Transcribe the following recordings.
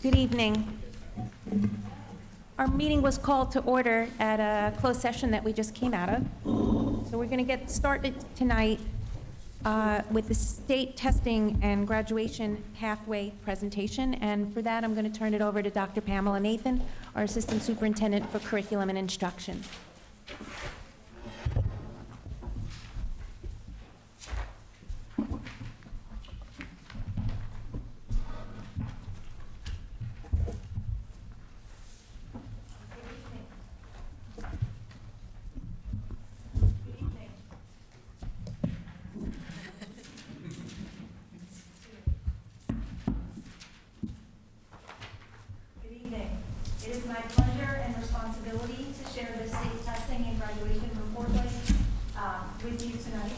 Good evening. Our meeting was called to order at a closed session that we just came out of. So we're going to get started tonight with the state testing and graduation pathway presentation. And for that, I'm going to turn it over to Dr. Pamela Nathan, our Assistant Superintendent for Curriculum and Instruction. It is my pleasure and responsibility to share the state testing and graduation report with you tonight.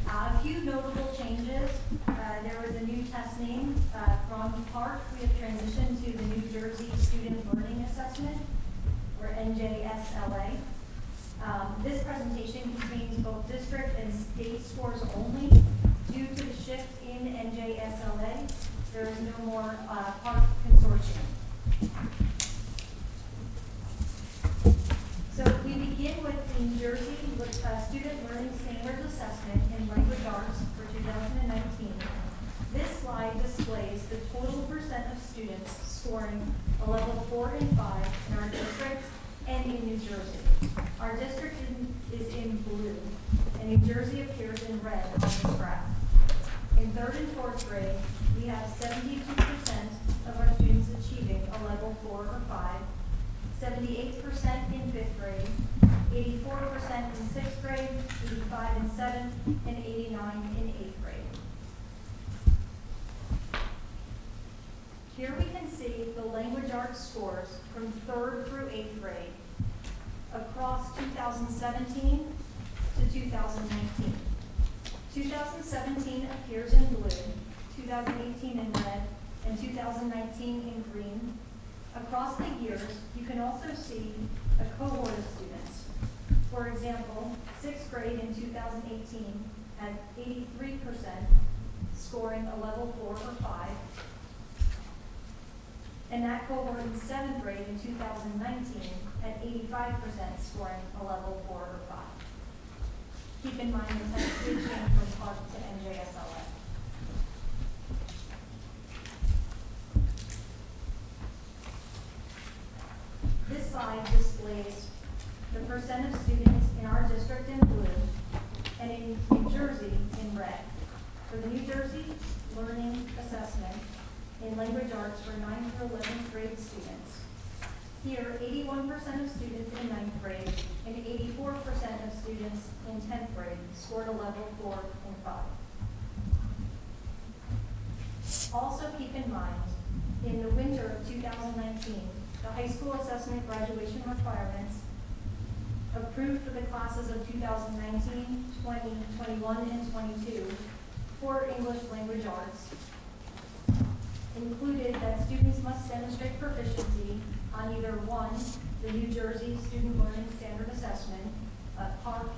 A few notable changes. There was a new test name from PARC. We have transitioned to the New Jersey Student Learning Assessment, or NJSLA. This presentation contains both district and state scores only. Due to the shift in NJSLA, there is no more PARC consortium. So we begin with the New Jersey Student Learning Standards Assessment in Language Arts for 2019. This slide displays the total percent of students scoring a level 4 and 5 in our district and in New Jersey. Our district is in blue, and New Jersey appears in red on this graph. In 3rd and 4th grade, we have 72% of our students achieving a level 4 or 5, 78% in 5th grade, 84% in 6th grade, 85 in 7th, and 89 in 8th grade. Here we can see the language arts scores from 3rd through 8th grade across 2017 to 2019. 2017 appears in blue, 2018 in red, and 2019 in green. Across the years, you can also see a cohort of students. For example, 6th grade in 2018 had 83% scoring a level 4 or 5. And that cohort in 7th grade in 2019 had 85% scoring a level 4 or 5. Keep in mind the test did change from PARC to NJSLA. This slide displays the percent of students in our district in blue and in New Jersey in red. For the New Jersey Learning Assessment in Language Arts for 9th through 11th grade students. Here, 81% of students in 9th grade and 84% of students in 10th grade scored a level 4 and 5. Also keep in mind, in the winter of 2019, the high school assessment graduation requirements approved for the classes of 2019, 20, 21, and 22 for English language arts included that students must demonstrate proficiency on either 1, the New Jersey Student Learning Standard Assessment, PARC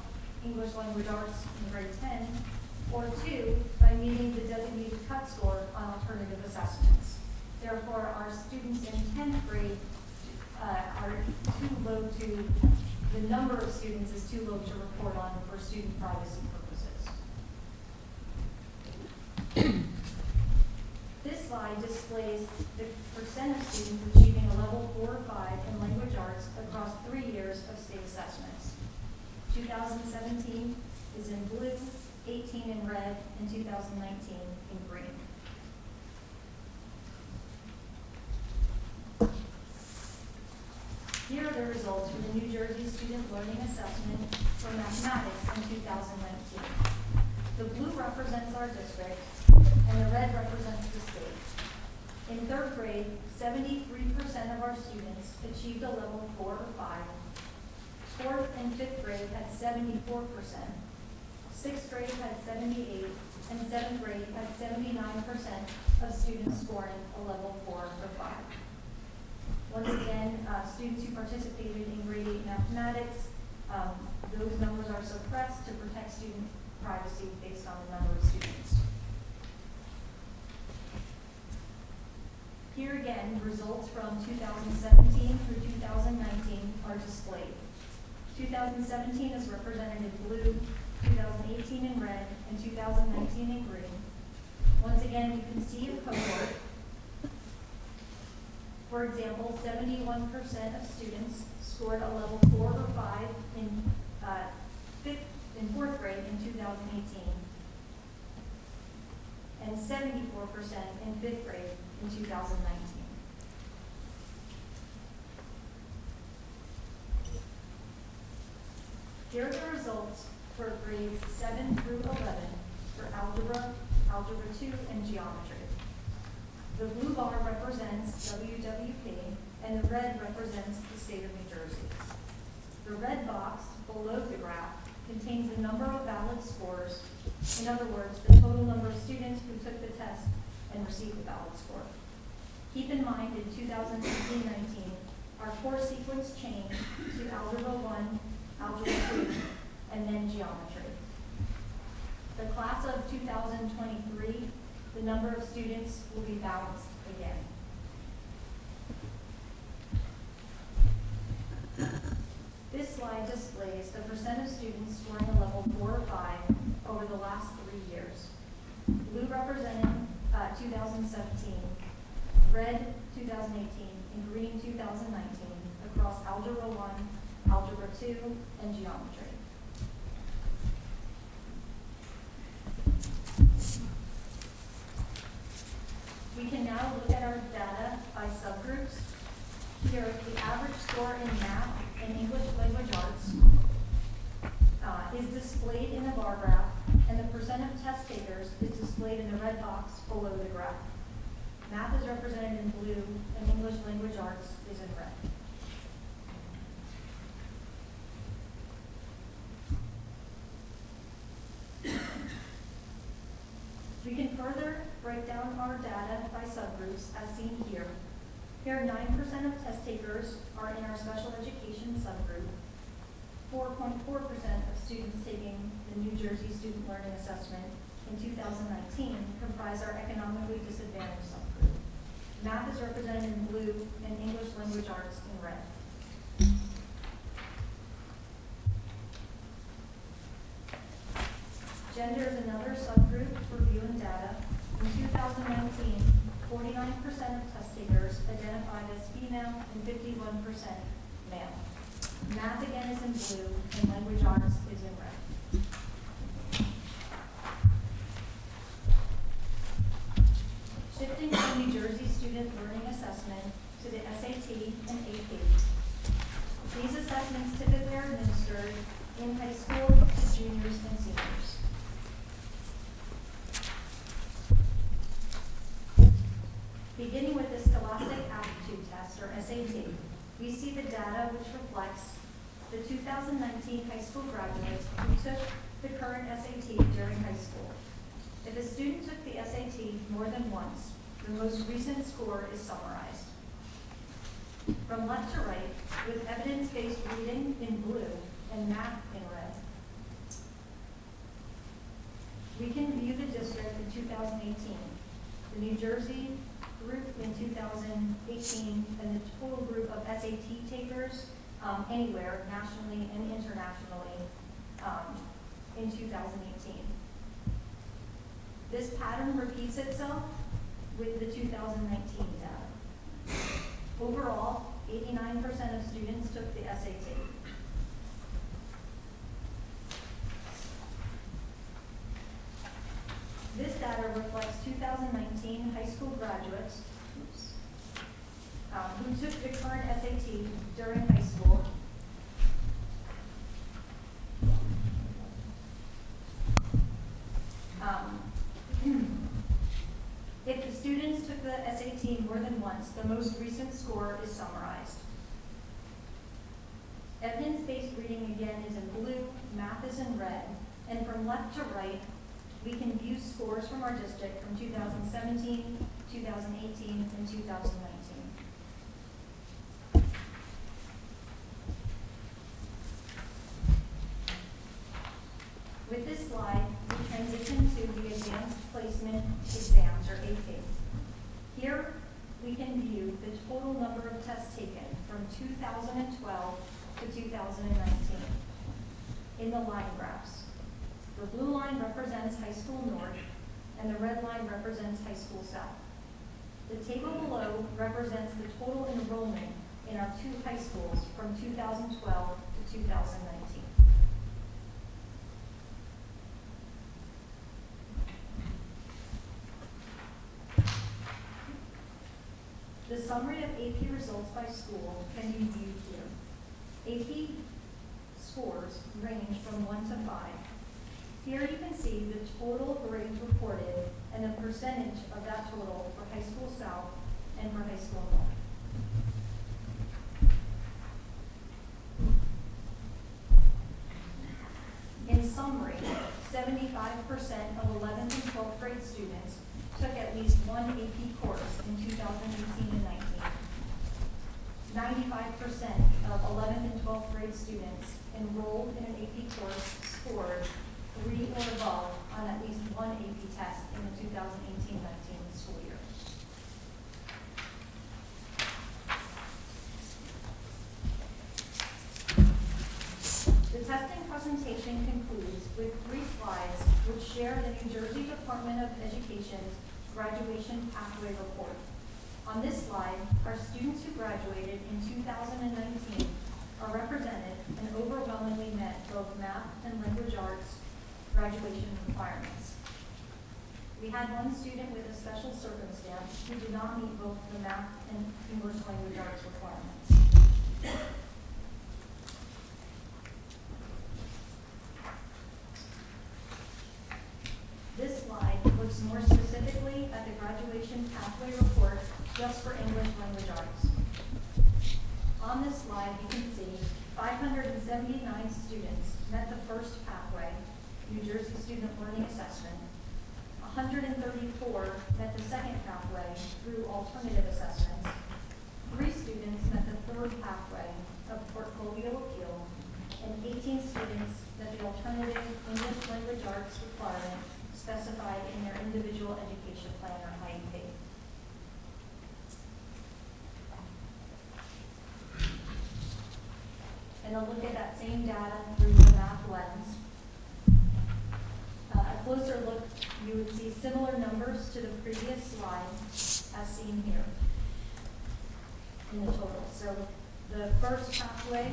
English Language Arts in grade 10, or 2, by meeting the designated cut score on alternative assessments. Therefore, our students in 10th grade are too low to, the number of students is too low to report on for student privacy purposes. This slide displays the percent of students achieving a level 4 or 5 in language arts across 3 years of state assessments. 2017 is in blue, 18 in red, and 2019 in green. Here are the results for the New Jersey Student Learning Assessment for mathematics in 2019. The blue represents our district, and the red represents the state. In 3rd grade, 73% of our students achieved a level 4 or 5. 4th and 5th grade had 74%. 6th grade had 78%, and 7th grade had 79% of students scoring a level 4 or 5. Once again, students who participated in grade 8 mathematics, those numbers are suppressed to protect student privacy based on the number of students. Here again, results from 2017 through 2019 are displayed. 2017 is represented in blue, 2018 in red, and 2019 in green. Once again, you can see a cohort. For example, 71% of students scored a level 4 or 5 in fourth grade in 2018, and 74% in fifth grade in 2019. Here are the results for grades 7 through 11 for algebra, algebra 2, and geometry. The blue bar represents WWP, and the red represents the state of New Jersey. The red box below the graph contains the number of valid scores, in other words, the total number of students who took the test and received the valid score. Keep in mind, in 2018-19, our course sequence changed to Algebra 1, Algebra 2, and then Geometry. The class of 2023, the number of students will be balanced again. This slide displays the percent of students scoring a level 4 or 5 over the last 3 years. Blue representing 2017, red 2018, and green 2019 across Algebra 1, Algebra 2, and Geometry. We can now look at our data by subgroups. Here, the average score in math and English language arts is displayed in the bar graph, and the percent of test takers is displayed in the red box below the graph. Math is represented in blue, and English language arts is in red. We can further break down our data by subgroups as seen here. Here, 9% of test takers are in our special education subgroup. 4.4% of students taking the New Jersey Student Learning Assessment in 2019 comprise our economically disadvantaged subgroup. Math is represented in blue and English language arts in red. Gender is another subgroup for viewing data. In 2019, 49% of test takers identified as female and 51% male. Math again is in blue and language arts is in red. Shifting from New Jersey Student Learning Assessment to the SAT and AP. These assessments typically are administered in high school to juniors and seniors. Beginning with the Scholastic Aptitude Test, or SAT, we see the data which reflects the 2019 high school graduates who took the current SAT during high school. If a student took the SAT more than once, the most recent score is summarized. From left to right, with evidence-based reading in blue and math in red. We can view the district in 2018, the New Jersey group in 2018, and the total group of SAT takers anywhere, nationally and internationally, in 2018. This pattern repeats itself with the 2019 data. Overall, 89% of students took the SAT. This data reflects 2019 high school graduates who took the current SAT during high school. If the students took the SAT more than once, the most recent score is summarized. Evidence-based reading again is in blue, math is in red, and from left to right, we can view scores from our district from 2017, 2018, and 2019. With this slide, we transition to the Advanced Placement Exams, or AP. Here, we can 2012 to 2019 in the line graphs. The blue line represents high school north, and the red line represents high school south. The table below represents the total enrollment in our two high schools from 2012 to 2019. The summary of AP results by school can be viewed here. AP scores range from 1 to 5. Here you can see the total grades reported and the percentage of that total for high school south and for high school north. In summary, 75% of 11th and 12th grade students took at least one AP course in 2018 and 19. 95% of 11th and 12th grade students enrolled in an AP course scored 3 or above on at least one AP test in the 2018-19 school year. The testing presentation concludes with 3 slides which share the New Jersey Department of Education's graduation pathway report. On this slide, our students who graduated in 2019 are represented and overwhelmingly met both math and language arts graduation requirements. We had one student with a special circumstance who did not meet both the math and English language arts requirements. This slide looks more specifically at the graduation pathway report just for English language arts. On this slide, you can see 579 students met the first pathway, New Jersey Student Learning Assessment. 134 met the second pathway through alternative assessments. 3 students met the third pathway of portfolio appeal, and 18 students met the alternative English language arts requirement specified in their individual education plan or IEP. And a look at that same data through the math lens. A closer look, you would see similar numbers to the previous slide as seen here in the total. So the first pathway,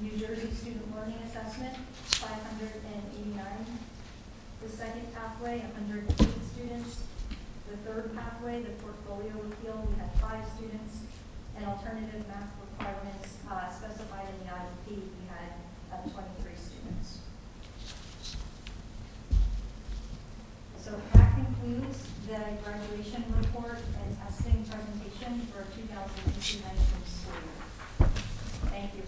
New Jersey Student Learning Assessment, 589. The second pathway, 108 students. The third pathway, the portfolio appeal, we had 5 students. And alternative math requirements specified in the IEP, we had 23 students. So that concludes the graduation report and testing presentation for 2018-19 school year. Thank you.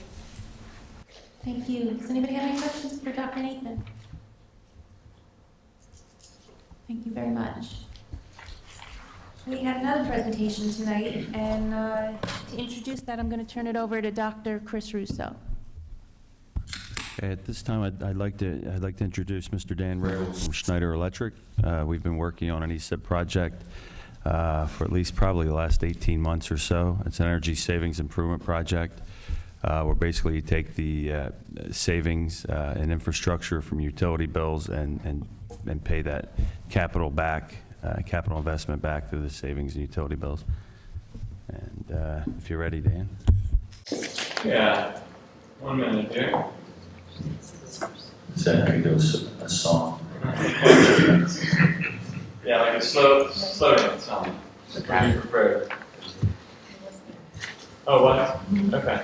Thank you. Does anybody have any questions for Dr. Nathan? Thank you very much. We had another presentation tonight, and to introduce that, I'm going to turn it over to Dr. Chris Russo. At this time, I'd like to introduce Mr. Dan Rhodes from Schneider Electric. We've been working on an ESIP project for at least probably the last 18 months or so. It's an energy savings improvement project where basically you take the savings in infrastructure from utility bills and pay that capital investment back through the savings and utility bills. And if you're ready, Dan. Yeah, 1 minute here. So I can do a song. Yeah, like a slow down song. Are you prepared? Oh, what? Okay.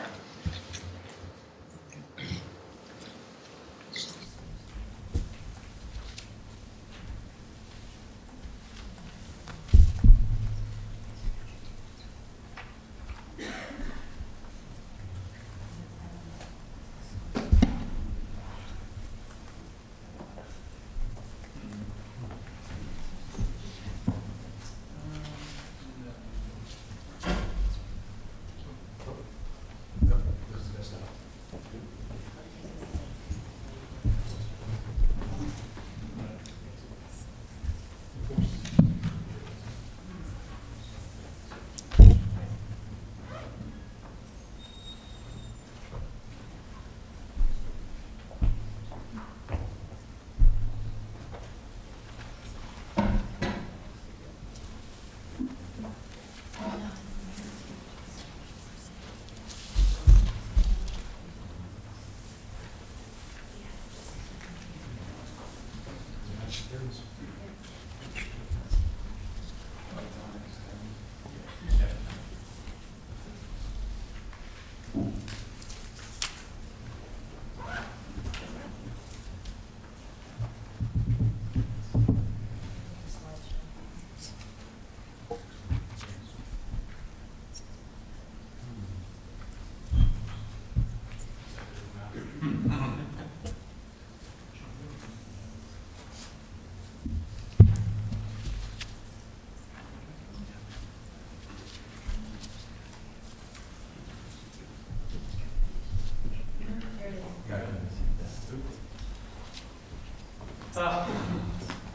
Well,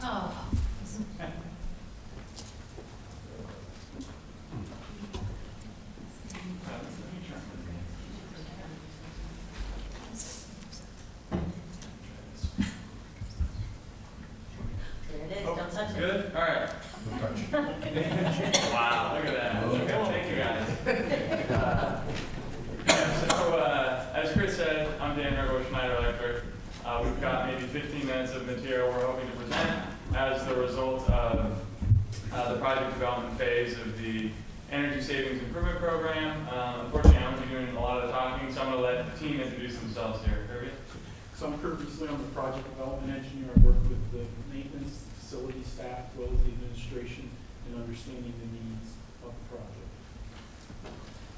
Oh. There it is, oh, don't touch it. good? All right. Wow, look at that. Okay, thank you guys. As Chris said, I'm Dan Rego with Schneider Electric. We've got maybe 15 minutes of material we're hoping to present as the result of the project development phase of the Energy Savings Improvement Program. Unfortunately, I'm going to be doing a lot of the talking, so I'm going to let the team introduce themselves here. Kirby? So I'm Kurt Beasley, I'm the project development engineer. I work with the maintenance, facility staff, as well as the administration in understanding the needs of the project.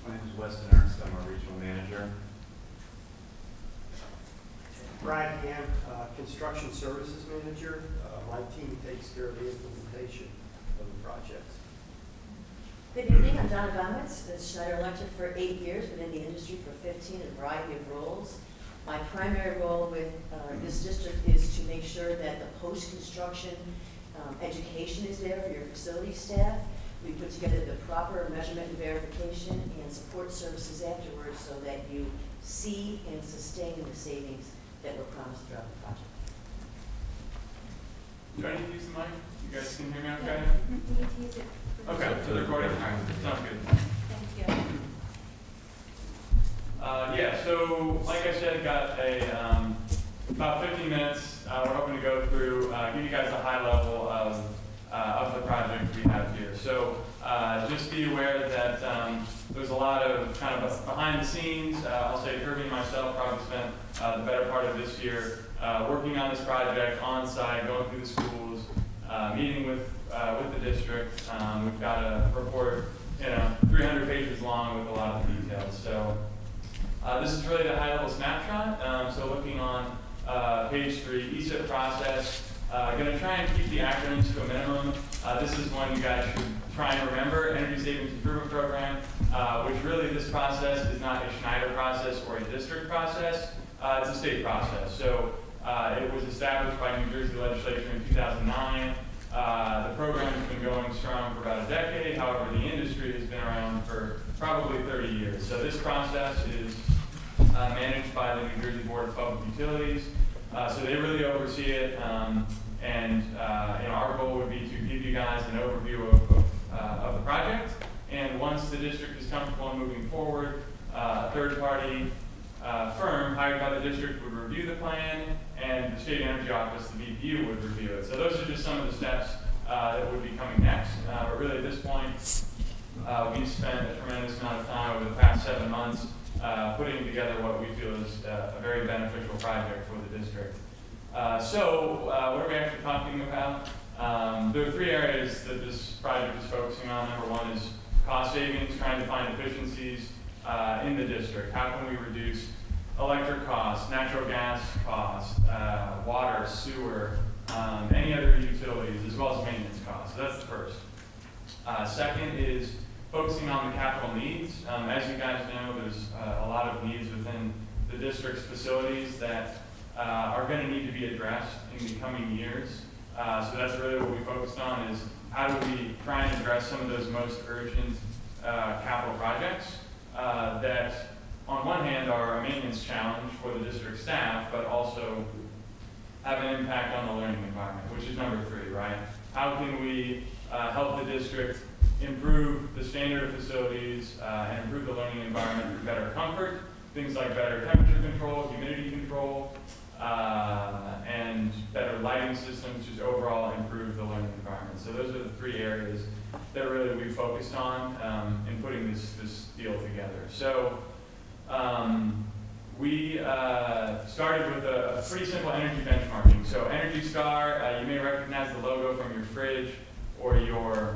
My name is Weston Ernst, I'm a regional manager. Brad Ham, Construction Services Manager. My team takes care of the implementation of the projects. Good evening, I'm Donna Gomez, with Schneider Electric for 8 years, been in the industry for 15 in a variety of roles. My primary role with this district is to make sure that the post-construction education is there for your facility staff. We put together the proper measurement and verification and support services afterwards so that you see and sustain the savings that were promised throughout the project. Do I need to use the mic? You guys can hear me okay? You need to use it for the- Okay, for the recording? All right, sounds good. Thank you. Yeah, so like I said, got about 15 minutes. We're hoping to go through, give you guys a high level of the project we have here. So just be aware that there's a lot of kind of behind the scenes. I'll say Kirby and myself probably spent the better part of this year working on this project on site, going through the schools, meeting with the district. We've got a report, 300 pages long with a lot of the details. So this is really the high-level snapshot. So looking on page 3, ESIP process. Going to try and keep the acronyms to a minimum. This is one you guys should try and remember, Energy Savings Improvement Program, which really this process is not a Schneider process or a district process. It's a state process. So it was established by New Jersey legislature in 2009. The program has been going strong for about a decade. However, the industry has been around for probably 30 years. So this process is managed by the New Jersey Board of Public Utilities. So they really oversee it, our goal would be to give you guys an overview of the project. And once the district is comfortable in moving forward, a third-party firm hired by the district would review the plan, and the State Energy Office, the BPU, would review it. So those are just some of the steps that would be coming next. But really, at this point, we've spent a tremendous amount of time over the past 7 months putting together what we feel is a very beneficial project for the district. So what are we actually talking about? There are 3 areas that this project is focusing on. Number 1 is cost savings, trying to find efficiencies in the district. How can we reduce electric costs, natural gas costs, water, sewer, any other utilities, as well as maintenance costs. So that's the first. Second is focusing on the capital needs. As you guys know, there's a lot of needs within the district's facilities that are going to need to be addressed in the coming years. So that's really what we focused on, is how do we try and address some of those most urgent capital projects that on one hand are a maintenance challenge for the district staff, but also have an impact on the learning environment, which is number 3, right? How can we help the district improve the standard of facilities and improve the learning environment through better comfort, things like better temperature control, humidity control, and better lighting systems, just overall improve the learning environment. So those are the 3 areas that really we focused on in putting this deal together. So we started with a pretty simple energy benchmarking. So Energy Star, you may recognize the logo from your fridge or your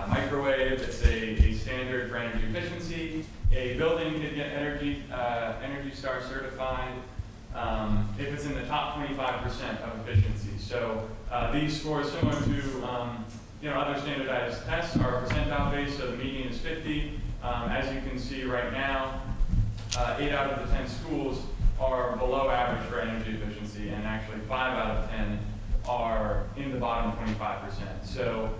microwave. It's a standard for energy efficiency. A building can get Energy Star certified if it's in the top 25% of efficiency. So these scores, similar to other standardized tests, are percentile based. So the median is 50. As you can see right now, 8 out of the 10 schools are below average for energy efficiency, and actually 5 out of 10 are in the bottom 25%. So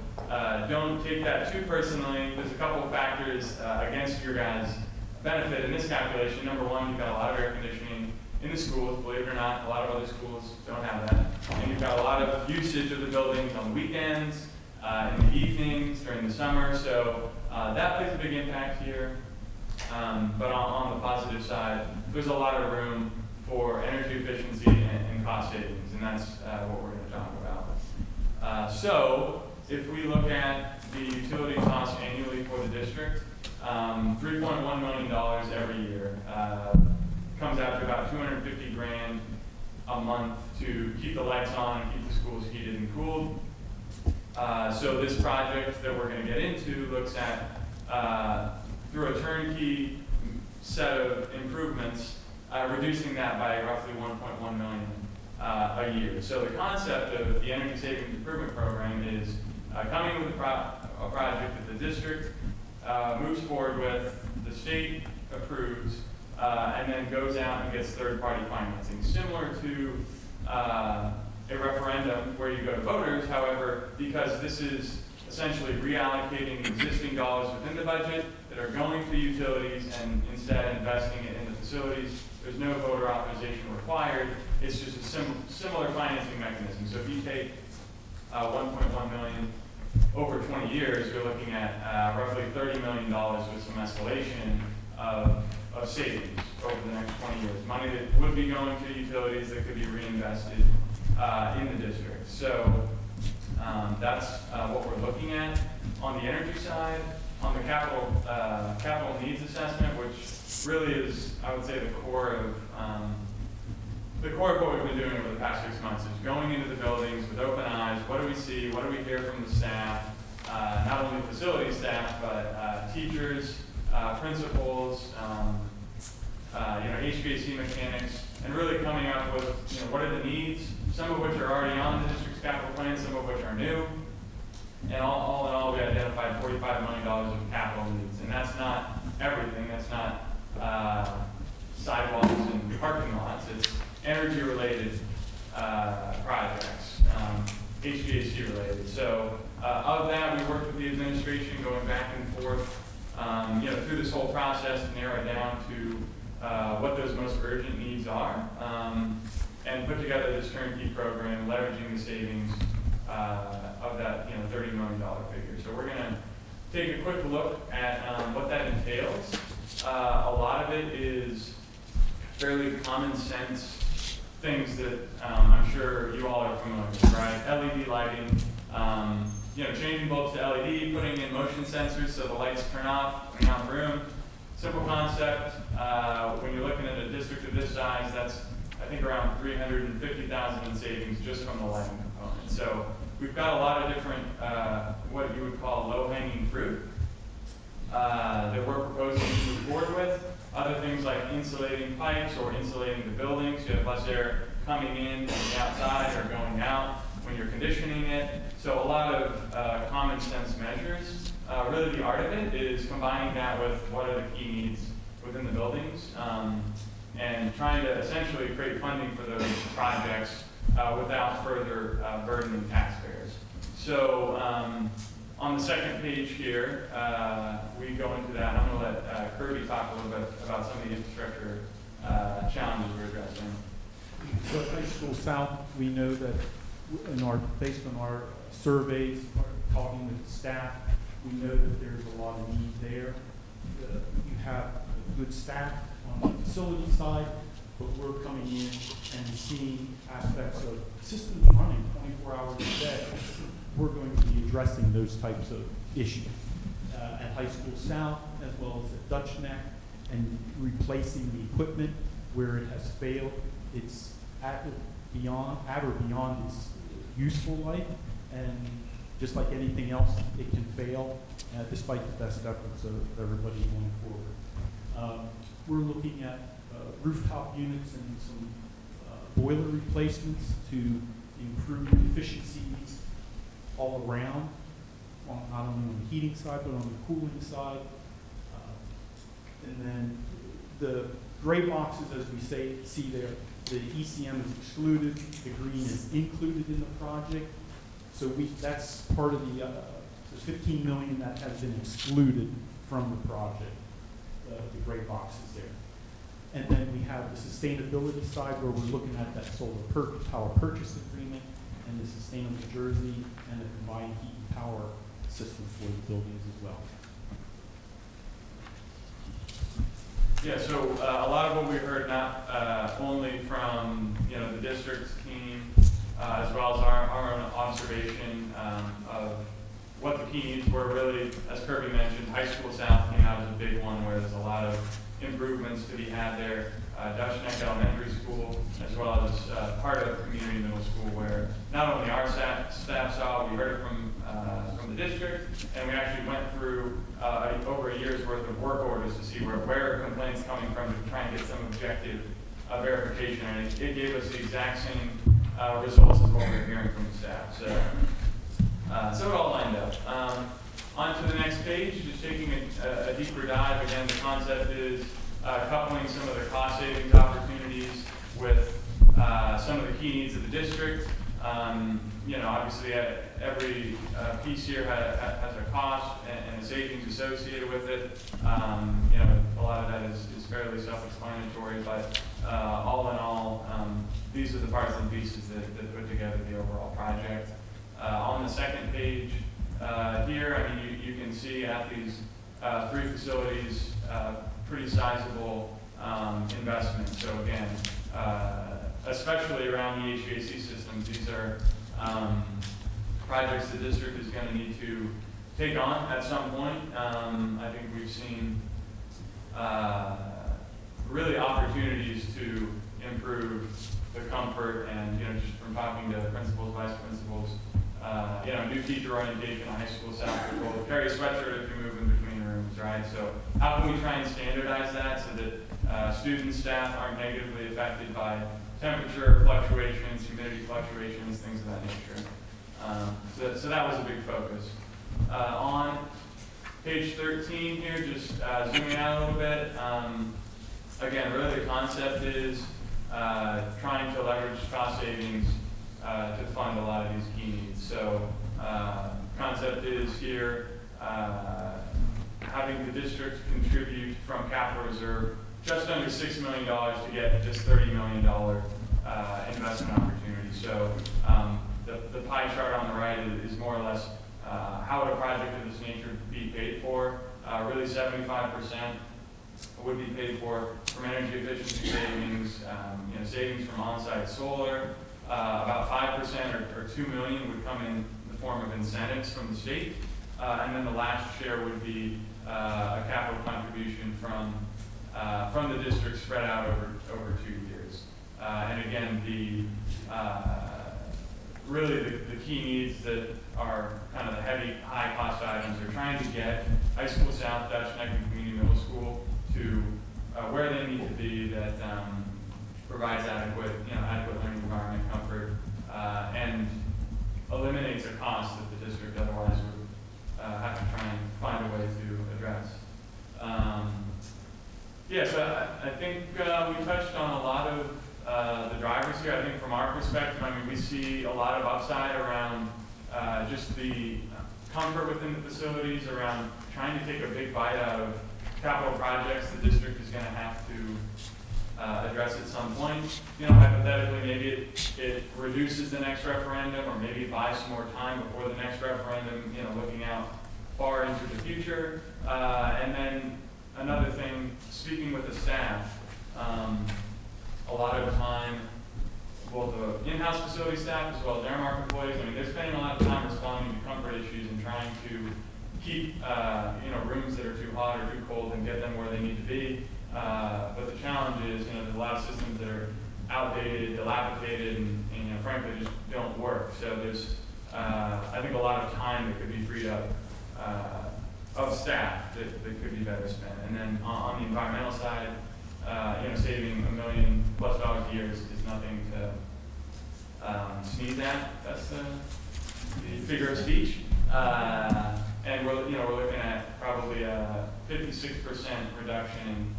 don't take that too personally. There's a couple of factors against your guys' benefit in this calculation. Number one, you've got a lot of air conditioning in the schools. Believe it or not, a lot of other schools don't have that. And you've got a lot of usage of the buildings on the weekends, in the evenings, during the summer. So that plays a big impact here. But on the positive side, there's a lot of room for energy efficiency and cost savings, and that's what we're going to talk about. So if we look at the utility costs annually for the district, $3.1 million every year comes out to about $250,000 a month to keep the lights on and keep the schools heated and cooled. So this project that we're going to get into looks at, through a turnkey set of improvements, reducing that by roughly $1.1 million a year. So the concept of the Energy Savings Improvement Program is coming with a project that the district moves forward with, the state approves, and then goes out and gets third-party financing, similar to a referendum where you go to voters. However, because this is essentially reallocating existing dollars within the budget that are going to utilities and instead investing it in the facilities, there's no voter authorization required. It's just a similar financing mechanism. So if you take $1.1 million over 20 years, you're looking at roughly $30 million with some escalation of savings over the next 20 years. Money that would be going to utilities that could be reinvested in the district. So that's what we're looking at. On the energy side, on the capital needs assessment, which really is, I would say, the core of what we've been doing over the past 6 months, is going into the buildings with open eyes. What do we see? What do we hear from the staff? Not only facility staff, but teachers, principals, HVAC mechanics, and really coming up with what are the needs, some of which are already on the district's capital plan, some of which are new. And all in all, we identified $45 million of capital needs. And that's not everything. That's not sidewalks and parking lots. It's energy-related projects, HVAC-related. So of that, we worked with the administration going back and forth through this whole process to narrow it down to what those most urgent needs are, and put together this turnkey program, leveraging the savings of that $30 million figure. So we're going to take a quick look at what that entails. A lot of it is fairly common sense things that I'm sure you all are familiar with, right? LED lighting, changing bulbs to LED, putting in motion sensors so the lights turn off when you're out in the room. Simple concept. When you're looking at a district of this size, that's, I think, around $350,000 in savings just from the lighting component. So we've got a lot of different, what you would call low-hanging fruit that we're proposing to move forward with. Other things like insulating pipes or insulating the buildings. You have less air coming in from the outside or going out when you're conditioning it. So a lot of common sense measures. Really the art of it is combining that with what are the key needs within the buildings, and trying to essentially create funding for those projects without further burdening taxpayers. So on the second page here, we go into that. I'm going to let Kirby talk a little bit about some of the infrastructure challenges we're addressing. So at High School South, we know that based on our surveys, talking with the staff, we know that there's a lot of need there. You have good staff on the facility side, but we're coming in and seeing aspects of systems running 24 hours a day. We're going to be addressing those types of issues at High School South as well as at Dutch Neck, and replacing the equipment where it has failed. It's at or beyond its useful life, and just like anything else, it can fail despite the best efforts of everybody going forward. We're looking at rooftop units and some boiler replacements to improve efficiencies all around, not only on the heating side, but on the cooling side. And then the gray boxes, as we see there, the ECM is excluded, the green is included in the project. So that's part of the 15 million that has been excluded from the project, the gray boxes there. And then we have the sustainability side where we're looking at that solar power purchase agreement and the sustainable Jersey and the combined heat and power system for the buildings as well. Yeah, so a lot of what we heard, not only from the district's team, as well as our own observation of what the key needs were. Really, as Kirby mentioned, High School South came out as a big one where there's a lot of improvements to be had there. Dutch Neck Elementary School, as well as part of Community Middle School, where not only our staff saw, we heard it from the district, and we actually went through over a year's worth of work orders to see where are complaints coming from to try and get some objective verification, and it gave us the exact same results as what we were hearing from the staff. So it all lined up. On to the next page, just taking a deeper dive. Again, the concept is coupling some of the cost savings opportunities with some of the key needs of the district. Obviously every piece here has a cost and a savings associated with it. A lot of that is fairly self-explanatory, but all in all, these are the parts and pieces that put together the overall project. On the second page here, you can see at these three facilities, pretty sizable investments. So again, especially around the HVAC systems, these are projects the district is going to need to take on at some point. I think we've seen really opportunities to improve the comfort and, just from talking to principals, vice principals, new teacher orientation on High School South, we'll carry a sweatshirt if you move in between rooms, right? So how can we try and standardize that so that students, staff aren't negatively affected by temperature fluctuations, humidity fluctuations, things of that nature. So that was a big focus. On page 13 here, just zooming out a little bit, again, really the concept is trying to leverage cost savings to fund a lot of these key needs. So concept is here having the district contribute from capital reserve just under $6 million to get this $30 million investment opportunity. So the pie chart on the right is more or less how would a project of this nature be paid for. Really 75% would be paid for from energy efficiency savings, savings from on-site solar. About 5% or $2 million would come in the form of incentives from the state, and then the last share would be a capital contribution from the district spread out over 2 years. And again, really the key needs that are kind of the heavy, high-cost items are trying to get High School South, Dutch Neck, and Community Middle School to where they need to be that provides adequate learning environment, comfort, and eliminates a cost that the district otherwise would have to try and find a way to address. So I think we touched on a lot of the drivers here. I think from our perspective, we see a lot of upside around just the comfort within the facilities, around trying to take a big bite out of capital projects the district is going to have to address at some point. Hypothetically, maybe it reduces the next referendum, or maybe it buys some more time before the next referendum, looking out far into the future. And then another thing, speaking with the staff, a lot of time, both the in-house facility staff as well as Airmark employees, they're spending a lot of time responding to comfort issues and trying to keep, rooms that are too hot or too cold and get them where they need to be. But the challenge is, there's a lot of systems that are outdated, dilapidated, and frankly just don't work. So there's, I think, a lot of time that could be freed up of staff that could be better spent. And then on the environmental side, saving $1 million+ a year is nothing to sneeze at. That's the figure of speech. And we're looking at probably a 56% reduction in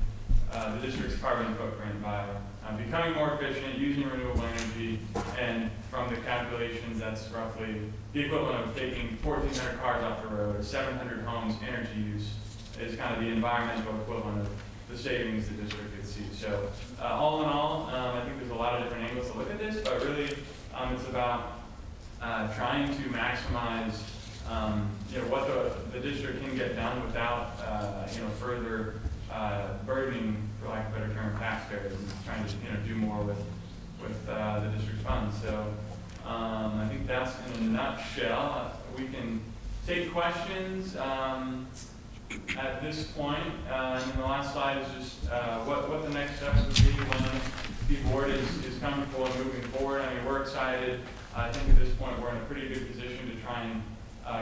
the district's carbon footprint by becoming more efficient, using renewable energy, and from the calculations, that's roughly the equivalent of taking 1,400 cars off the road, or 700 homes energy use is kind of the environmental equivalent of the savings the district could see. So all in all, I think there's a lot of different angles to look at this, but really it's about trying to maximize what the district can get done without further burdening, for lack of a better term, taxpayers, and trying to do more with the district's funds. So I think that's in a nutshell. We can take questions at this point. And the last slide is just what the next steps would be when the board is comfortable and moving forward. I mean, we're excited. I think at this point we're in a pretty good position to try and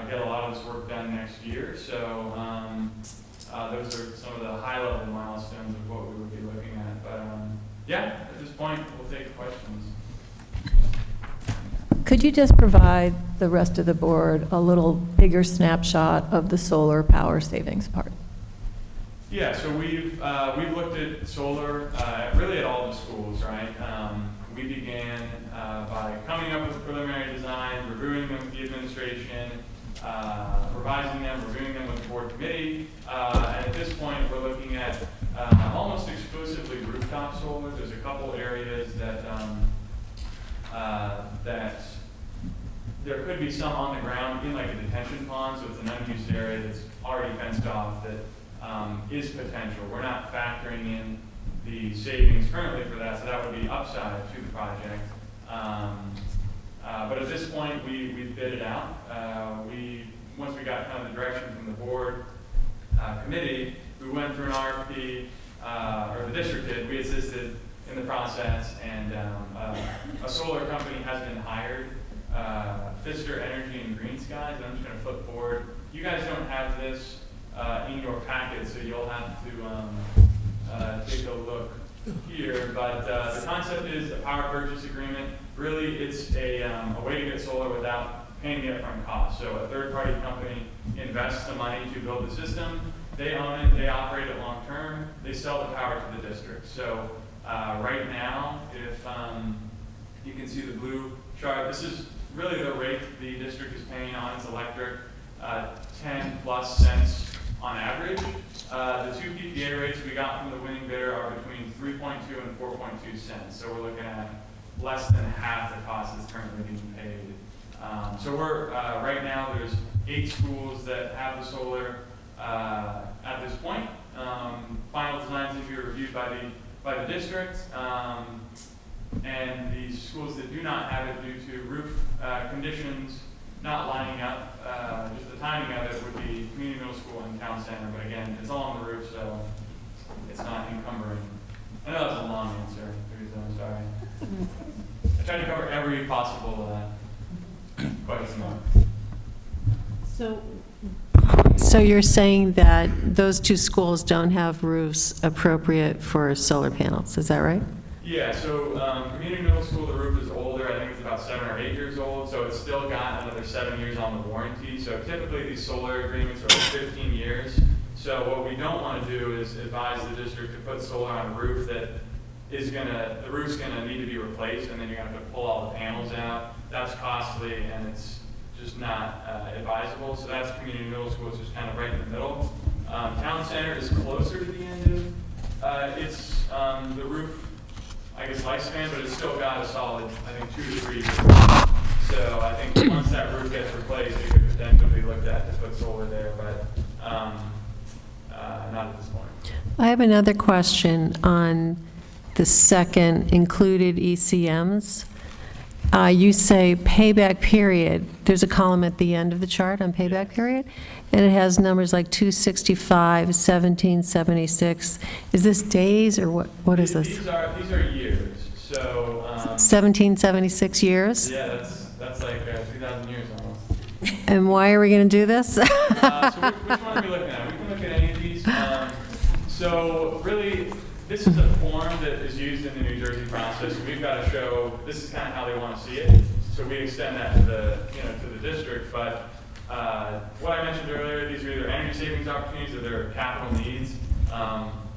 get a lot of this work done next year. So those are some of the high-level milestones of what we would be looking at. But yeah, at this point, we'll take questions. Could you just provide the rest of the board a little bigger snapshot of the solar power savings part? Yeah, so we've looked at solar really at all the schools, right? We began by coming up with a preliminary design, reviewing them with the administration, revising them, reviewing them with the board committee, and at this point we're looking at almost exclusively rooftop solar. There's a couple areas that there could be some on the ground in like a detention pond, so it's an unused area that's already fenced off that is potential. We're not factoring in the savings currently for that, so that would be upside to the project. But at this point, we bid it out. Once we got kind of the direction from the board committee, we went through an RFP, or the district did. We assisted in the process, and a solar company has been hired, Fister Energy and Green Skies. I'm just going to flip forward. You guys don't have this in your packet, so you'll have to take a look here. But the concept is a power purchase agreement. Really, it's a way to get solar without paying the upfront cost. So a third-party company invests the money to build the system. They own it. They operate it long-term. They sell the power to the district. So right now, if you can see the blue chart, this is really the rate the district is paying on its electric, 10 plus cents on average. The two PPA rates we got from the winning bidder are between 3.2 and 4.2 cents. So we're looking at less than half the cost that's currently being paid. So we're, right now, there's 8 schools that have the solar at this point. Final designs will be reviewed by the district. And the schools that do not have it due to roof conditions not lining up, just the timing of it would be Community Middle School and Town Center. But again, it's all on the roof, so it's not encumbering. I know that's a long answer, I'm sorry. I tried to cover every possible question. So you're saying that those 2 schools don't have roofs appropriate for solar panels, is that right? Yeah, so Community Middle School, the roof is older. I think it's about 7 or 8 years old, so it's still got another 7 years on the warranty. So typically these solar agreements are 15 years. So what we don't want to do is advise the district to put solar on a roof that is the roof's gonna need to be replaced, and then you're gonna have to pull all the panels out. That's costly, and it's just not advisable. So that's Community Middle School, it's just kind of right in the middle. Town Center is closer to the end of its the roof, I guess, lifespan, but it's still got a solid, I think, 2 to 3 years. So I think once that roof gets replaced, it could potentially be looked at to put solar there, but not at this point. I have another question on the second included ECMs. You say payback period. There's a column at the end of the chart on payback period, and it has numbers like 265, 1776. Is this days, or what is this? These are years. So 1776 years? yeah, that's like 2,000 years almost. And why are we going to do this? So which one are we looking at? We can look at any of these. So really, this is a form that is used in the New Jersey process. We've got to show this is kind of how they want to see it. So we extend that to the district. But what I mentioned earlier, these are either energy savings opportunities or they're capital needs.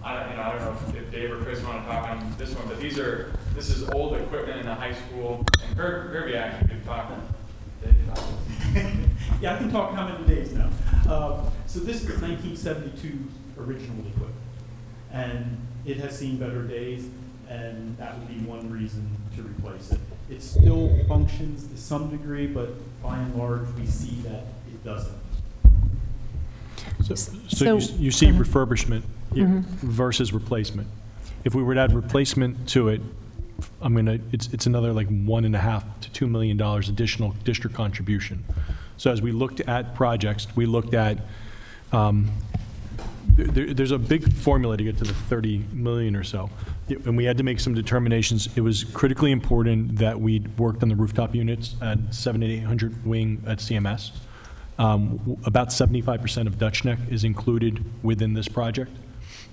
I don't know if Dave or Chris want to talk on this one, but this is old equipment in the high school, and Kirby actually could talk. Yeah, I can talk how many days now. So this is 1972 original equipment, and it has seen better days, and that would be one reason to replace it. It still functions to some degree, but by and large, we see that it doesn't. So you see refurbishment here versus replacement. If we were to add replacement to it, it's another like $1.5 to $2 million additional district contribution. So as we looked at projects, we looked at, there's a big formula to get to the 30 million or so. And we had to make some determinations. It was critically important that we worked on the rooftop units at 700-800 wing at CMS. About 75% of Dutch Neck is included within this project.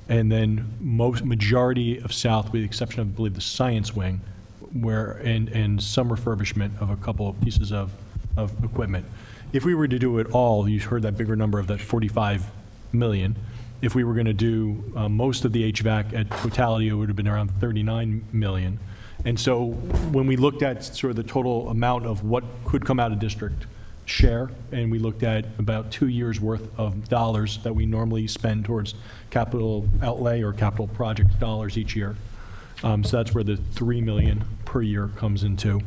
And then majority of South, with the exception of, I believe, the science wing, and some refurbishment of a couple of pieces of equipment. If we were to do it all, you heard that bigger number of that 45 million. If we were going to do most of the HVAC at totality, it would have been around 39 million. And so when we looked at sort of the total amount of what could come out of district share, and we looked at about 2 years worth of dollars that we normally spend towards capital outlay or capital project dollars each year. So that's where the 3 million per year comes into.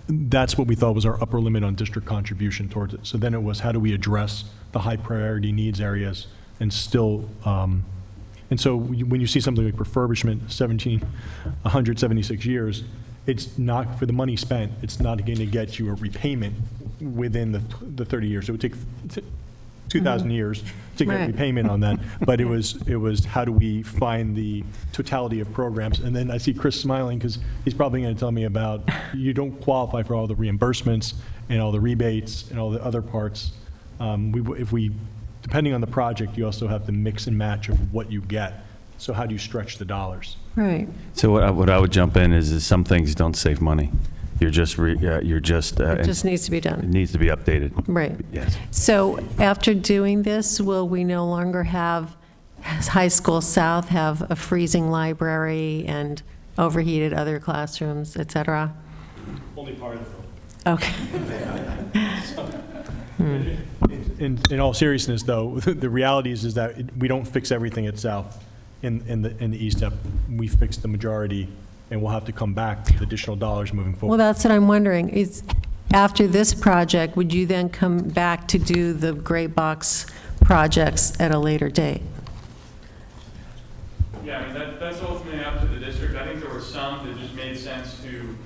That's what we thought was our upper limit on district contribution towards it. So then it was, how do we address the high priority needs areas and still, and so when you see something like refurbishment, 176 years, it's not, for the money spent, it's not going to get you a repayment within the 30 years. It would take 2,000 years to get repayment on that. But it was how do we find the totality of programs? And then I see Chris smiling because he's probably going to tell me about you don't qualify for all the reimbursements and all the rebates and all the other parts. Depending on the project, you also have to mix and match of what you get. So how do you stretch the dollars? Right. So what I would jump in is some things don't save money. It just needs to be done. It needs to be updated. Right. Yes. So after doing this, will we no longer have High School South have a freezing library and overheated other classrooms, et cetera? Only part of it. Okay. In all seriousness, though, the reality is that we don't fix everything at South in the East Ep. We fix the majority, and we'll have to come back with additional dollars moving forward. Well, that's what I'm wondering. Is after this project, would you then come back to do the gray box projects at a later date? Yeah, I mean, that's ultimately up to the district. I think there were some that just made sense to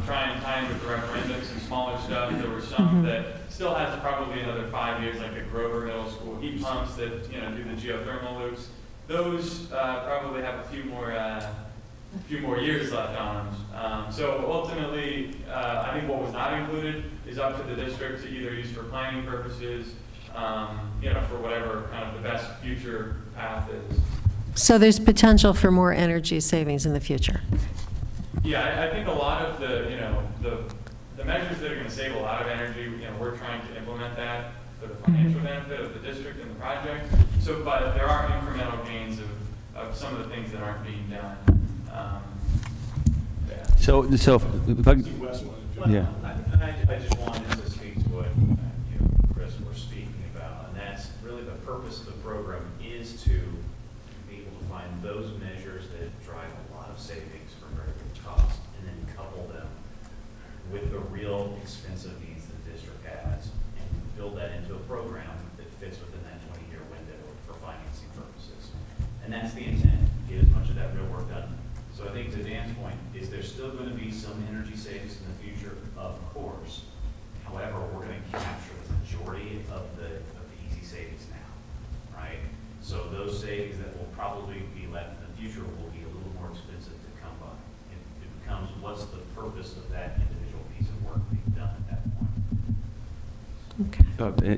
try and tie in with the referendums and smaller stuff. There were some that still has probably another 5 years, like at Grover Middle School, heat pumps that, do the geothermal loops. Those probably have a few more years left on them. So ultimately, I think what was not included is up to the district to either use for planning purposes, for whatever kind of the best future path is. So there's potential for more energy savings in the future? Yeah, I think a lot of the measures that are going to save a lot of energy, we're trying to implement that for the financial benefit of the district and the project. So, but there are incremental gains of some of the things that aren't being done. Yeah. So if I, yeah. I just wanted to speak to what Chris were speaking about, and that's really the purpose of the program is to be able to find those measures that drive a lot of savings from very little cost, and then couple them with the real expensive needs the district has, and build that into a program that fits within that 20-year window for financing purposes. And that's the intent, get as much of that real work done. So I think to Dan's point, is there still going to be some energy savings in the future? Of course. However, we're going to capture the majority of the easy savings now, right? So those savings that will probably be left in the future will be a little more expensive to come by. It becomes, what's the purpose of that individual piece of work being done at that point? Okay.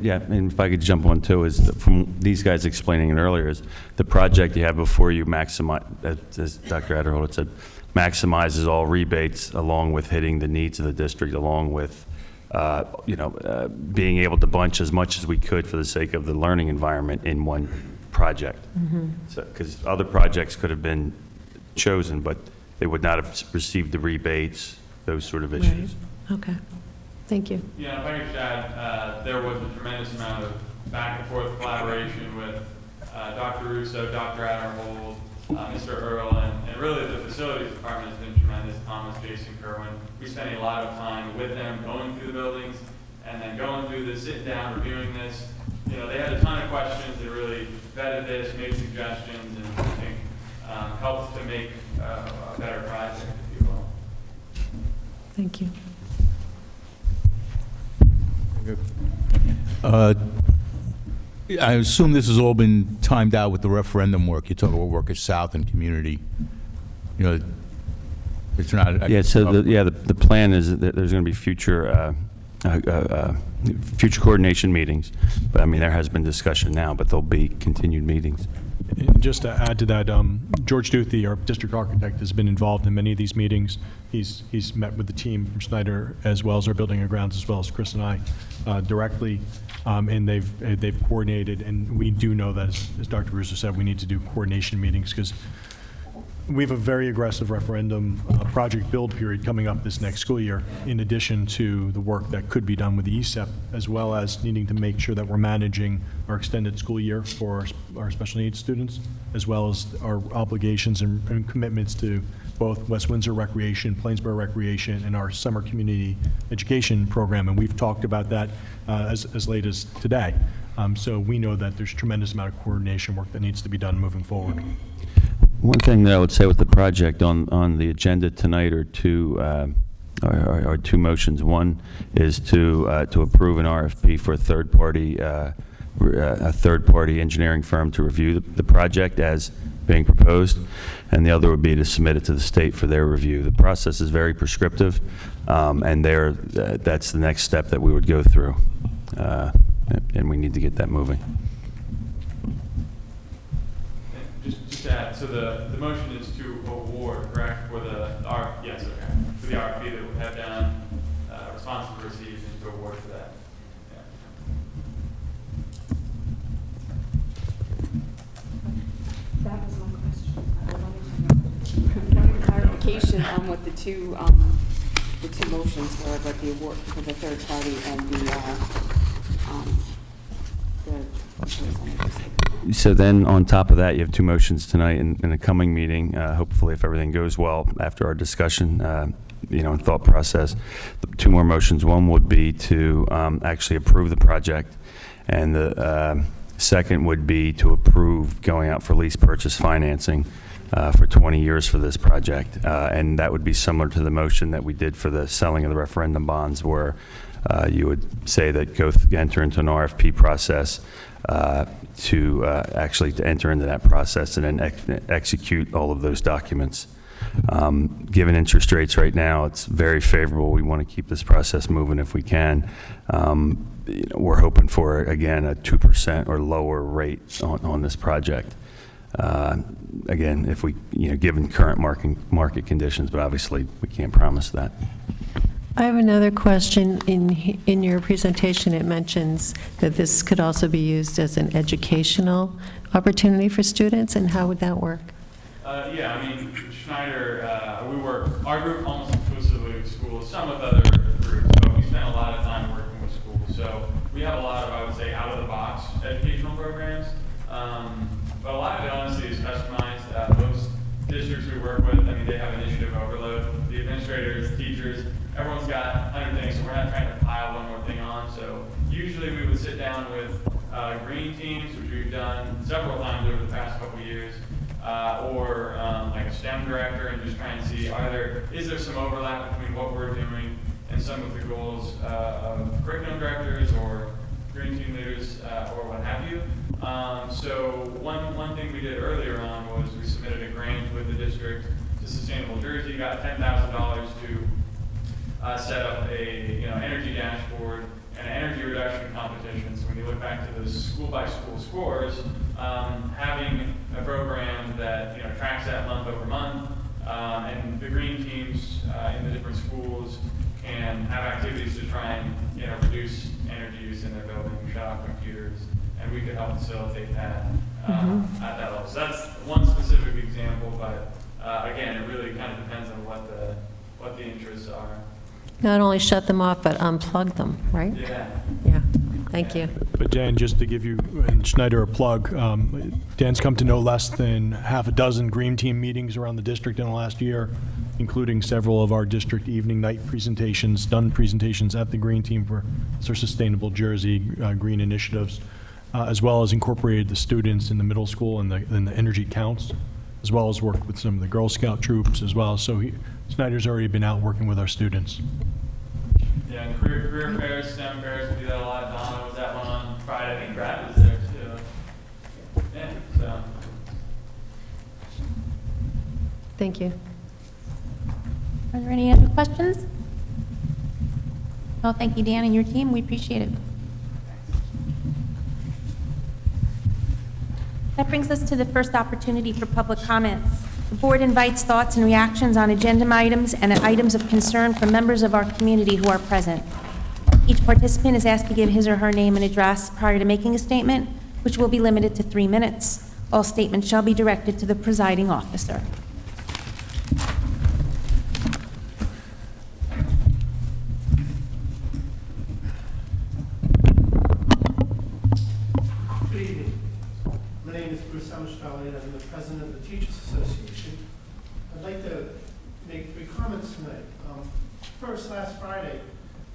Yeah, and if I could jump on too, is from these guys explaining it earlier, is the project you have before you maximize, as Dr. Adderholt said, maximizes all rebates along with hitting the needs of the district, along with, being able to bunch as much as we could for the sake of the learning environment in one project. So, because other projects could have been chosen, but they would not have received the rebates, those sort of issues. Right. Okay, thank you. Yeah, if I could just add, there was a tremendous amount of back and forth collaboration with Dr. Russo, Dr. Adderhold, Mr. Earl, and really the facilities department has been tremendous. Thomas, Jason, Kerwin. We spent a lot of time with them going through the buildings and then going through the sit down, reviewing this. You know, they had a ton of questions. They really vetted this, made suggestions, and I think helped to make a better project, if you will. Thank you. I assume this has all been timed out with the referendum work. You talk about Workers South and community. You know, it's not. Yeah, so the plan is that there's going to be future coordination meetings. But I mean, there has been discussion now, but there'll be continued meetings. And just to add to that, George Duthie, our district architect, has been involved in many of these meetings. He's met with the team from Schneider, as well as our building and grounds, as well as Chris and I directly, and they've coordinated. And we do know that, as Dr. Russo said, we need to do coordination meetings because we have a very aggressive referendum project build period coming up this next school year, in addition to the work that could be done with the ESEP, as well as needing to make sure that we're managing our extended school year for our special needs students, as well as our obligations and commitments to both West Windsor Recreation, Plainsboro Recreation, and our summer community education program. And we've talked about that as late as today. So we know that there's a tremendous amount of coordination work that needs to be done moving forward. One thing that I would say with the project on the agenda tonight are two motions. One is to approve an RFP for a third party engineering firm to review the project as being proposed, and the other would be to submit it to the state for their review. The process is very prescriptive, and that's the next step that we would go through, and we need to get that moving. Just to add, so the motion is to award, correct, for the yes, okay, for the RFP that we have done, responsible received, and to award for that. Yeah. That was my question. I wanted clarification on what the two motions were, but the award for the third party and So then, on top of that, you have two motions tonight in a coming meeting. Hopefully, if everything goes well after our discussion, and thought process, two more motions. One would be to actually approve the project, and the second would be to approve going out for lease purchase financing for 20 years for this project. And that would be similar to the motion that we did for the selling of the referendum bonds, where you would say that enter into an RFP process to enter into that process and then execute all of those documents. Given interest rates right now, it's very favorable. We want to keep this process moving if we can. We're hoping for, again, a 2% or lower rate on this project. Again, if we, given current market conditions, but obviously we can't promise that. I have another question. In your presentation, it mentions that this could also be used as an educational opportunity for students, and how would that work? Yeah, I mean, Schneider, our group almost exclusively with schools, some with other groups, but we spend a lot of time working with schools. So we have a lot of, I would say, out-of-the-box educational programs, but a lot of it honestly is customized. Most districts we work with, I mean, they have initiative overload. The administrators, teachers, everyone's got 100 things, so we're not trying to pile one more thing on. So usually we would sit down with green teams, which we've done several times over the past couple of years, or like a STEM director, and just try and see, is there some overlap between what we're doing and some of the goals of curriculum directors or green team leaders or what have you. So one thing we did earlier on was we submitted a grant with the district to Sustainable Jersey, got $10,000 to set up a energy dashboard and an energy reduction competition. So when you look back to those school-by-school scores, having a program that tracks that month over month, and the green teams in the different schools can have activities to try and reduce energy use in their building, shut off computers, and we could help facilitate that. at that level. So that's one specific example, but again, it really kind of depends on what the interests are. Not only shut them off, but unplug them, right? Yeah. Yeah, thank you. But Dan, just to give you and Schneider a plug, Dan's come to no less than half a dozen Green Team meetings around the district in the last year, including several of our district evening night presentations, done presentations at the Green Team for our Sustainable Jersey Green initiatives, as well as incorporated the students in the middle school and the Energy Counts, as well as worked with some of the Girl Scout troops as well. So Snyder's already been out working with our students. Yeah, and career fairs, STEM fairs, we do that a lot. Donna was at one on Friday. I think Brad was there too. Yeah, so. Thank you. Are there any other questions? Well, thank you, Dan, and your team. We appreciate it. That brings us to the first opportunity for public comments. The board invites thoughts and reactions on agenda items and items of concern from members of our community who are present. Each participant is asked to give his or her name and address prior to making a statement, which will be limited to 3 minutes. All statements shall be directed to the presiding officer. Good evening. My name is Bruce Amstrali, and I'm the president of the Teachers Association. I'd like to make 3 comments tonight. First, last Friday,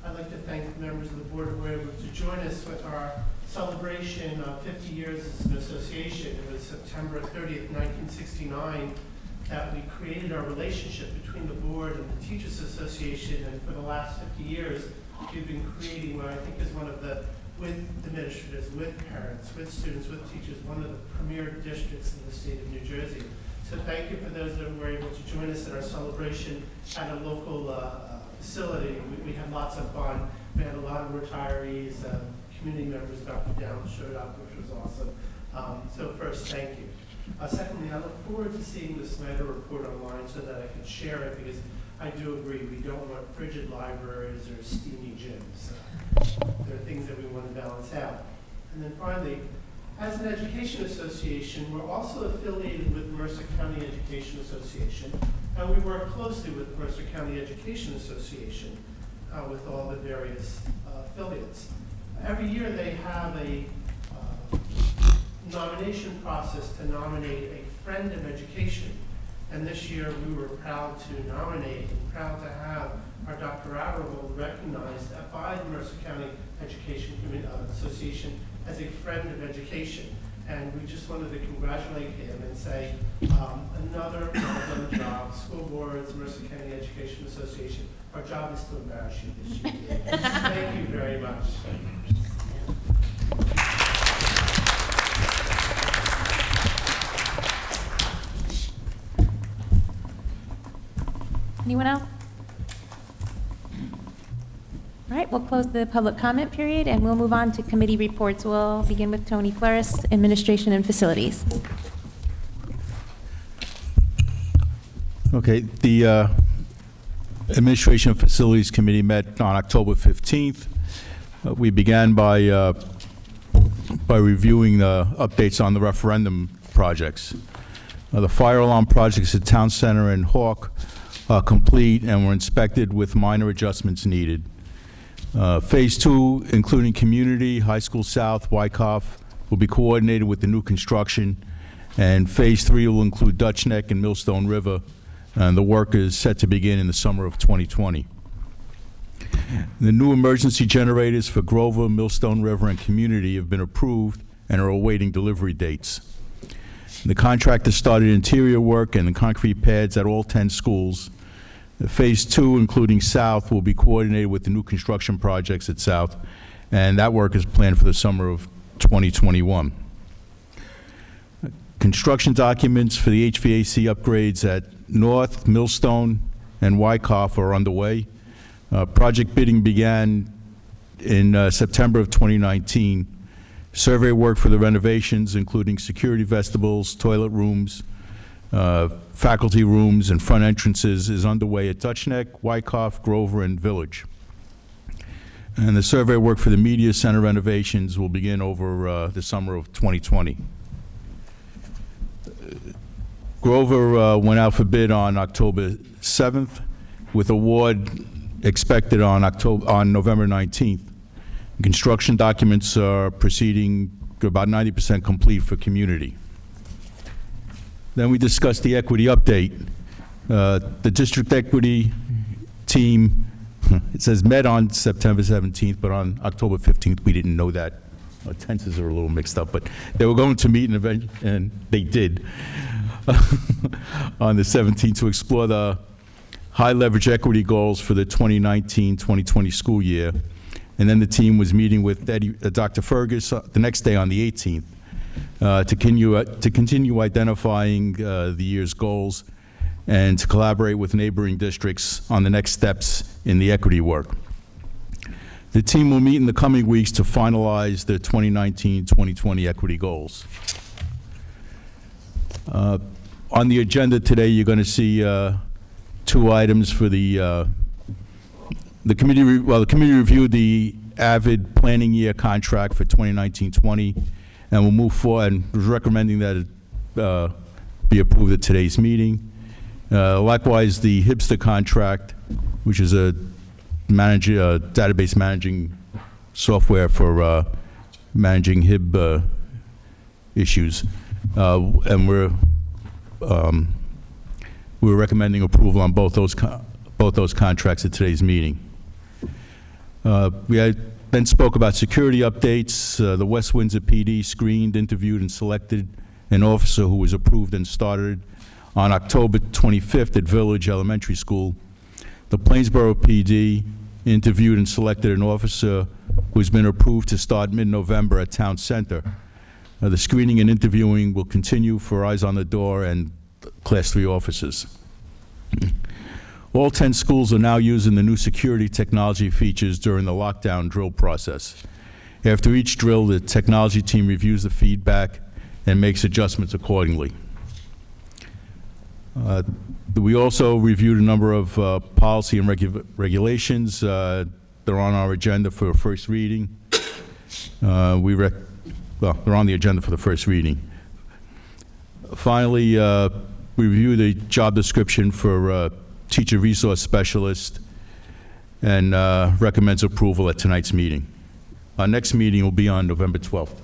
I'd like to thank the members of the board who were able to join us with our celebration of 50 years as an association. It was September 30th, 1969, that we created our relationship between the board and the Teachers Association, and for the last 50 years, we've been creating what I think is one of the, with administrators, with parents, with students, with teachers, one of the premier districts in the state of New Jersey. So thank you for those that were able to join us at our celebration at a local facility. We had lots of fun. We had a lot of retirees, community members. Dr. Downs showed up, which was awesome. So first, thank you. Secondly, I look forward to seeing the Snyder report online so that I can share it, because I do agree we don't want frigid libraries or steamy gyms. There are things that we want to balance out. And then finally, as an education association, we're also affiliated with Mercer County Education Association, and we work closely with Mercer County Education Association with all the various affiliates. Every year they have a nomination process to nominate a friend of education. And this year we were proud to nominate and proud to have our Dr. Avid recognized by the Mercer County Education Association as a friend of education. And we just wanted to congratulate him and say, another well-done job. School boards, Mercer County Education Association, our job is to embarrass you this year. Thank you very much. Anyone else? All right, we'll close the public comment period, and we'll move on to committee reports. We'll begin with Tony Flores, Administration and Facilities. Okay, the Administration and Facilities Committee met on October 15th. We began by reviewing the updates on the referendum projects. The fire alarm projects at Town Center and Hvac are complete and were inspected with minor adjustments needed. Phase 2, including Community, High School South, Hvac, will be coordinated with the new construction, and Phase 3 will include Dutch Neck and Millstone River, and the work is set to begin in the summer of 2020. The new emergency generators for Grover, Millstone River, and Community have been approved and are awaiting delivery dates. The contractor started interior work and the concrete pads at all 10 schools. Phase 2, including South, will be coordinated with the new construction projects at South, and that work is planned for the summer of 2021. Construction documents for the HVAC upgrades at North, Millstone, and Hvac are underway. Project bidding began in September of 2019. Survey work for the renovations, including security vestibules, toilet rooms, faculty rooms, and front entrances, is underway at Dutch Neck, Hvac, Grover, and Village. And the survey work for the media center renovations will begin over the summer of 2020. Grover went out for bid on October 7th, with award expected on November 19th. Construction documents are proceeding, about 90% complete for community. Then we discussed the equity update. The district equity team, it says met on September 17th, but on October 15th, we didn't know that. Our tenses are a little mixed up, but they were going to meet and they did on the 17th to explore the high leverage equity goals for the 2019-2020 school year. And then the team was meeting with Dr. Fergus the next day on the 18th to continue identifying the year's goals and to collaborate with neighboring districts on the next steps in the equity work. The team will meet in the coming weeks to finalize the 2019-2020 equity goals. On the agenda today, you're going to see two items for the committee. The committee reviewed the Avid planning year contract for 2019-20, and we'll move forward and was recommending that it be approved at today's meeting. Likewise, the Hipster contract, which is a database managing software for managing HIB issues, and we're recommending approval on both those contracts at today's meeting. We then spoke about security updates. The West Windsor PD screened, interviewed, and selected an officer who was approved and started on October 25th at Village Elementary School. The Plainsboro PD interviewed and selected an officer who's been approved to start mid-November at Town Center. The screening and interviewing will continue for Eyes on the Door and Class 3 officers. All 10 schools are now using the new security technology features during the lockdown drill process. After each drill, the technology team reviews the feedback and makes adjustments accordingly. We also reviewed a number of policy and regulations. They're on our agenda for first reading. They're on the agenda for the first reading. Finally, we reviewed the job description for teacher resource specialist and recommends approval at tonight's meeting. Our next meeting will be on November 12th.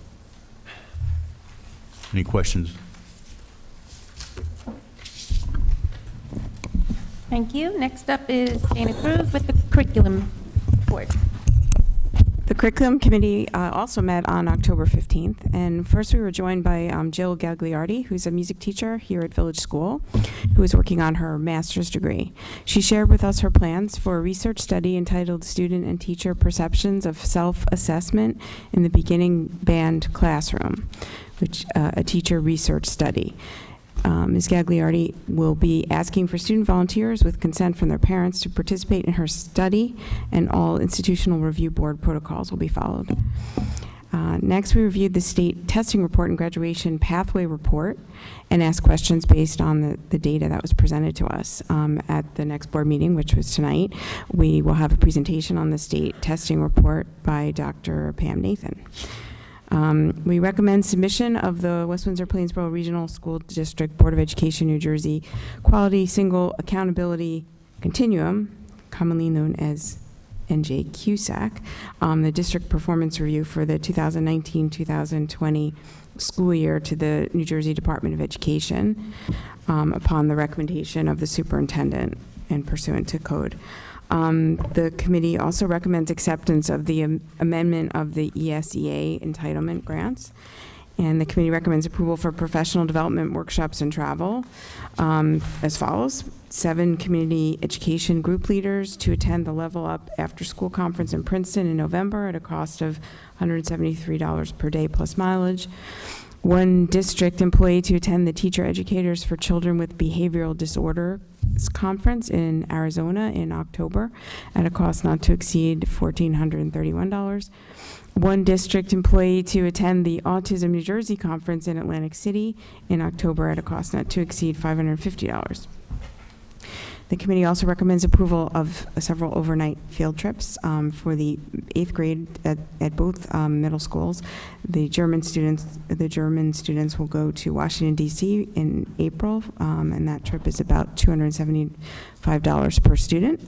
Any questions? Thank you. Next up is Dana Cruz with the curriculum report. The curriculum committee also met on October 15th, and first we were joined by Jill Gagliardi, who's a music teacher here at Village School, who is working on her master's degree. She shared with us her plans for a research study entitled Student and Teacher Perceptions of Self-Assessment in the Beginning Band Classroom, which a teacher research study. Ms. Gagliardi will be asking for student volunteers with consent from their parents to participate in her study, and all institutional review board protocols will be followed. Next, we reviewed the state testing report and graduation pathway report and asked questions based on the data that was presented to us. At the next board meeting, which was tonight, we will have a presentation on the state testing report by Dr. Pam Nathan. We recommend submission of the West Windsor Plainsboro Regional School District Board of Education, New Jersey Quality Single Accountability Continuum, commonly known as NJQSAC, the district performance review for the 2019-2020 school year to the New Jersey Department of Education upon the recommendation of the superintendent and pursuant to code. The committee also recommends acceptance of the amendment of the ESEA entitlement grants. And the committee recommends approval for professional development workshops and travel as follows. 7 community education group leaders to attend the Level Up After School Conference in Princeton in November at a cost of $173 per day plus mileage. 1 district employee to attend the Teacher Educators for Children with Behavioral Disorders Conference in Arizona in October at a cost not to exceed $1,431. 1 district employee to attend the Autism New Jersey Conference in Atlantic City in October at a cost not to exceed $550. The committee also recommends approval of several overnight field trips for the 8th grade at both middle schools. The German students will go to Washington, D.C. in April, and that trip is about $275 per student.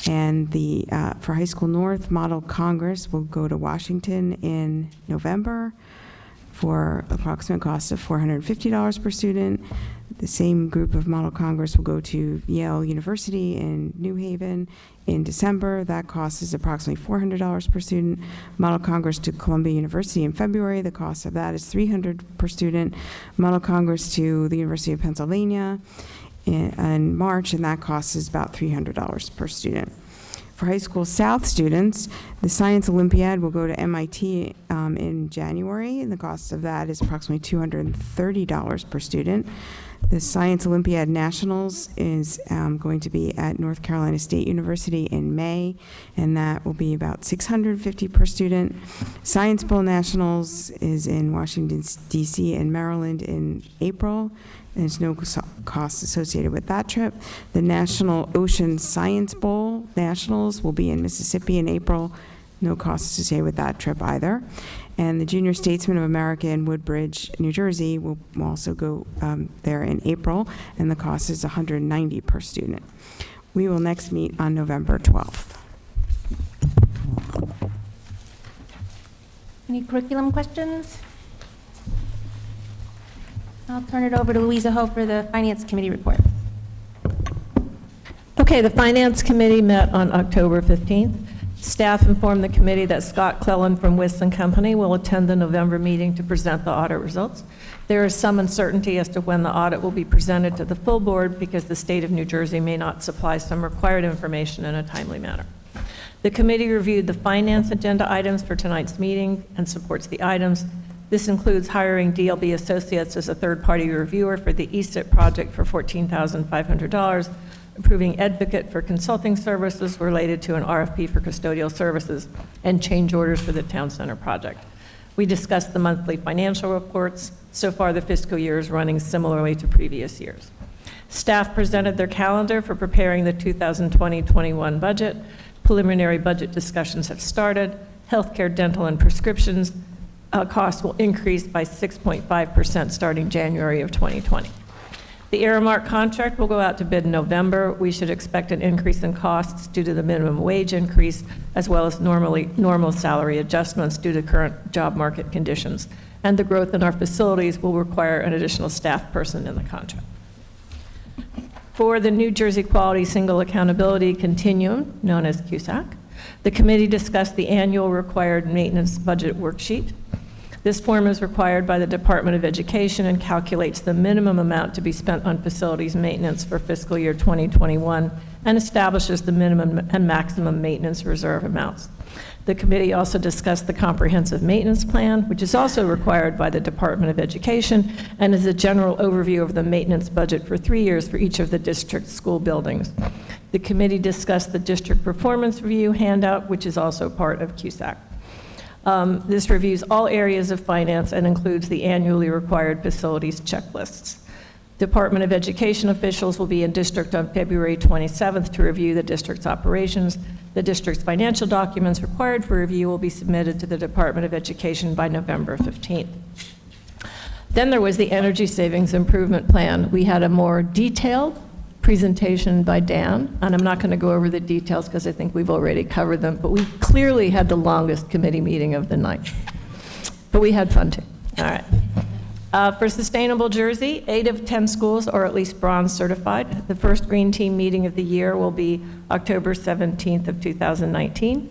And for High School North, Model Congress will go to Washington in November for approximate cost of $450 per student. The same group of Model Congress will go to Yale University in New Haven in December. That cost is approximately $400 per student. Model Congress to Columbia University in February. The cost of that is $300 per student. Model Congress to the University of Pennsylvania in March, and that cost is about $300 per student. For High School South students, the Science Olympiad will go to MIT in January, and the cost of that is approximately $230 per student. The Science Olympiad Nationals is going to be at North Carolina State University in May, and that will be about $650 per student. Science Bowl Nationals is in Washington, D.C. and Maryland in April. There's no cost associated with that trip. The National Ocean Science Bowl Nationals will be in Mississippi in April. No cost associated with that trip either. And the Junior Statesman of America in Woodbridge, New Jersey will also go there in April, and the cost is $190 per student. We will next meet on November 12th. Any curriculum questions? I'll turn it over to Louisa Ho for the Finance Committee report. Okay, the Finance Committee met on October 15th. Staff informed the committee that Scott Clellan from Wist & Company will attend the November meeting to present the audit results. There is some uncertainty as to when the audit will be presented to the full board because the state of New Jersey may not supply some required information in a timely manner. The committee reviewed the finance agenda items for tonight's meeting and supports the items. This includes hiring DLB Associates as a third-party reviewer for the ESIP project for $14,500, approving Advocate for consulting services related to an RFP for custodial services, and change orders for the Town Center project. We discussed the monthly financial reports. So far, the fiscal year is running similarly to previous years. Staff presented their calendar for preparing the 2020-21 budget. Preliminary budget discussions have started. Healthcare, dental, and prescriptions costs will increase by 6.5% starting January of 2020. The Aramark contract will go out to bid in November. We should expect an increase in costs due to the minimum wage increase, as well as normal salary adjustments due to current job market conditions. And the growth in our facilities will require an additional staff person in the contract. For the New Jersey Quality Single Accountability Continuum, known as Hvac, the committee discussed the annual required maintenance budget worksheet. This form is required by the Department of Education and calculates the minimum amount to be spent on facilities maintenance for fiscal year 2021 and establishes the minimum and maximum maintenance reserve amounts. The committee also discussed the comprehensive maintenance plan, which is also required by the Department of Education and is a general overview of the maintenance budget for 3 years for each of the district's school buildings. The committee discussed the district performance review handout, which is also part of Hvac. This reviews all areas of finance and includes the annually required facilities checklists. Department of Education officials will be in district on February 27th to review the district's operations. The district's financial documents required for review will be submitted to the Department of Education by November 15th. Then there was the Energy Savings Improvement Plan. We had a more detailed presentation by Dan, and I'm not going to go over the details because I think we've already covered them, but we clearly had the longest committee meeting of the night. But we had fun too. All right. For Sustainable Jersey, 8 of 10 schools are at least bronze certified. The first Green Team meeting of the year will be October 17th of 2019.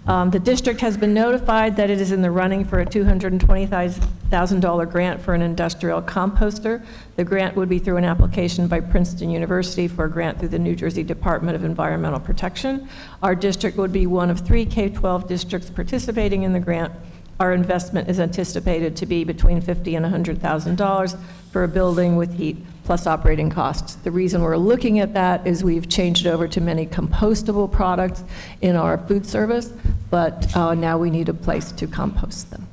The district has been notified that it is in the running for a $220,000 grant for an industrial composter. The grant would be through an application by Princeton University for a grant through the New Jersey Department of Environmental Protection. Our district would be one of 3 K-12 districts participating in the grant. Our investment is anticipated to be between $50,000 and $100,000 for a building with heat plus operating costs. The reason we're looking at that is we've changed over to many compostable products in our food service, but now we need a place to compost them.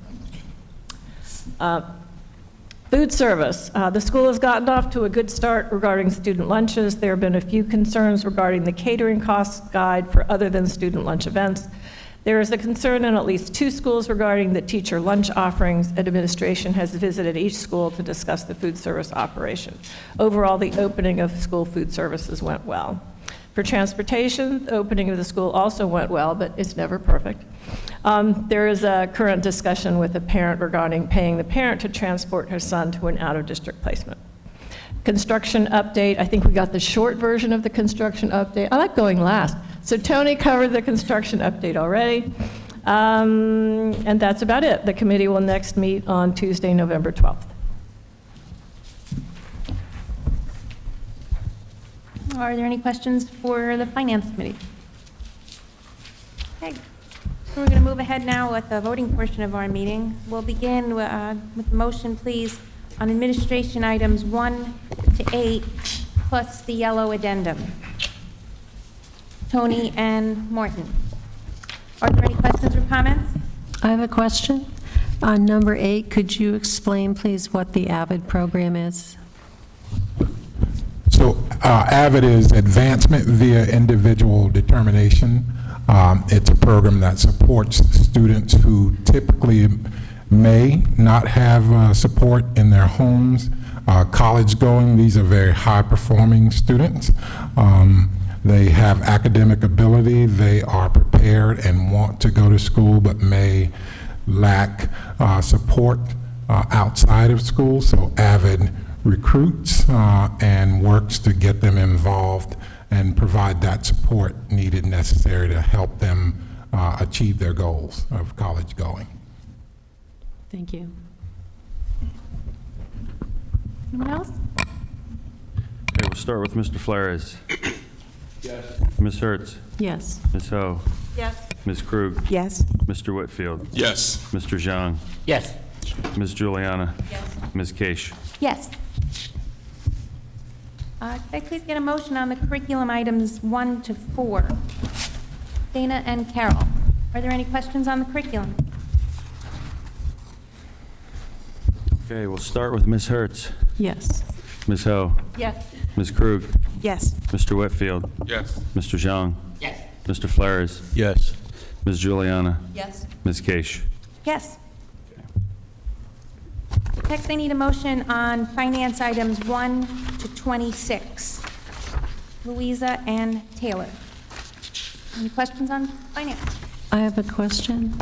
Food service. The school has gotten off to a good start regarding student lunches. There have been a few concerns regarding the catering cost guide for other than student lunch events. There is a concern in at least 2 schools regarding the teacher lunch offerings. Administration has visited each school to discuss the food service operation. Overall, the opening of school food services went well. For transportation, the opening of the school also went well, but it's never perfect. There is a current discussion with a parent regarding paying the parent to transport her son to an out-of-district placement. Construction update, I think we got the short version of the construction update. I like going last. So Tony covered the construction update already. And that's about it. The committee will next meet on Tuesday, November 12th. Are there any questions for the Finance Committee? Okay, so we're going to move ahead now with the voting portion of our meeting. We'll begin with the motion, please, on administration items 1 to 8, plus the yellow addendum. Tony and Morton. Are there any questions or comments? I have a question. On number 8, could you explain, please, what the Avid program is? So Avid is advancement via individual determination. It's a program that supports students who typically may not have support in their homes. College going, these are very high-performing students. They have academic ability, they are prepared and want to go to school, but may lack support outside of school. So Avid recruits and works to get them involved and provide that support needed necessary to help them achieve their goals of college going. Thank you. Anyone else? Okay, we'll start with Mr. Flores. Yes. Ms. Hertz. Yes. Ms. Ho. Yes. Ms. Krug. Yes. Mr. Whitfield. Yes. Mr. Zhang. Yes. Ms. Juliana. Yes. Ms. Case. Yes. Could I please get a motion on the curriculum items 1 to 4? Dana and Carol, are there any questions on the curriculum? Okay, we'll start with Ms. Hertz. Yes. Ms. Ho. Yes. Ms. Krug. Yes. Mr. Whitfield. Yes. Mr. Zhang. Yes. Mr. Flores. Yes. Ms. Juliana. Yes. Ms. Case. Yes. Next, I need a motion on finance items 1 to 26. Louisa and Taylor. Any questions on finance? I have a question.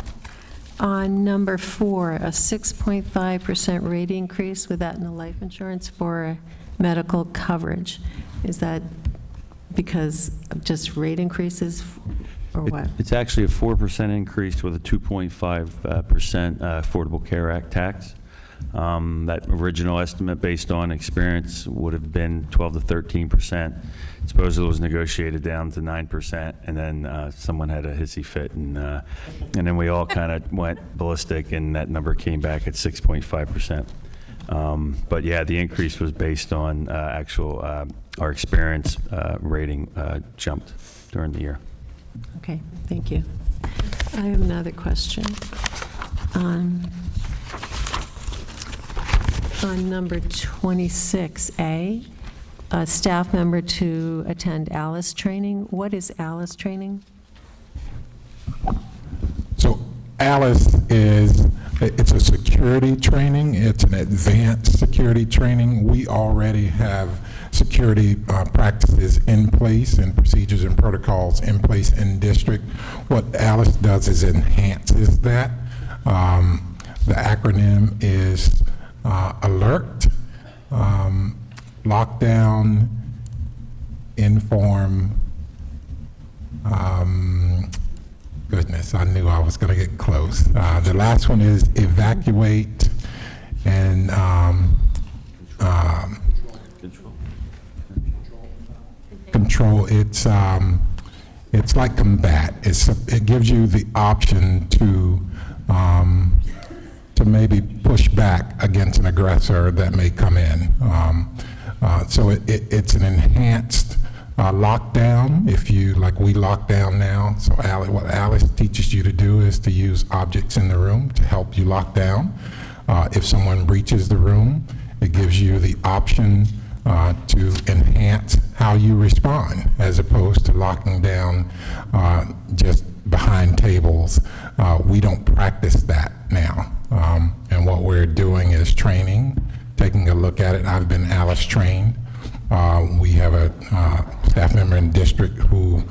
On number 4, a 6.5% rate increase with Aetna Life Insurance for medical coverage. Is that because of just rate increases or what? It's actually a 4% increase with a 2.5% Affordable Care Act tax. That original estimate based on experience would have been 12 to 13%. Supposedly it was negotiated down to 9%, and then someone had a hissy fit, and then we all kind of went ballistic, and that number came back at 6.5%. But yeah, the increase was based on actual, our experience rating jumped during the year. Okay, thank you. I have another question. On number 26A, a staff member to attend ALICE training. What is ALICE training? So ALICE it's a security training. It's an advanced security training. We already have security practices in place and procedures and protocols in place in district. What ALICE does is enhances that. The acronym is alert, lockdown, inform, goodness, I knew I was going to get close. The last one is evacuate and control. It's like combat. It gives you the option to maybe push back against an aggressor that may come in. So it's an enhanced lockdown, if you, like we lock down now. So what Alice teaches you to do is to use objects in the room to help you lock down. If someone breaches the room, it gives you the option to enhance how you respond, as opposed to locking down just behind tables. We don't practice that now. And what we're doing is training, taking a look at it. I've been Alice trained. We have a staff member in district who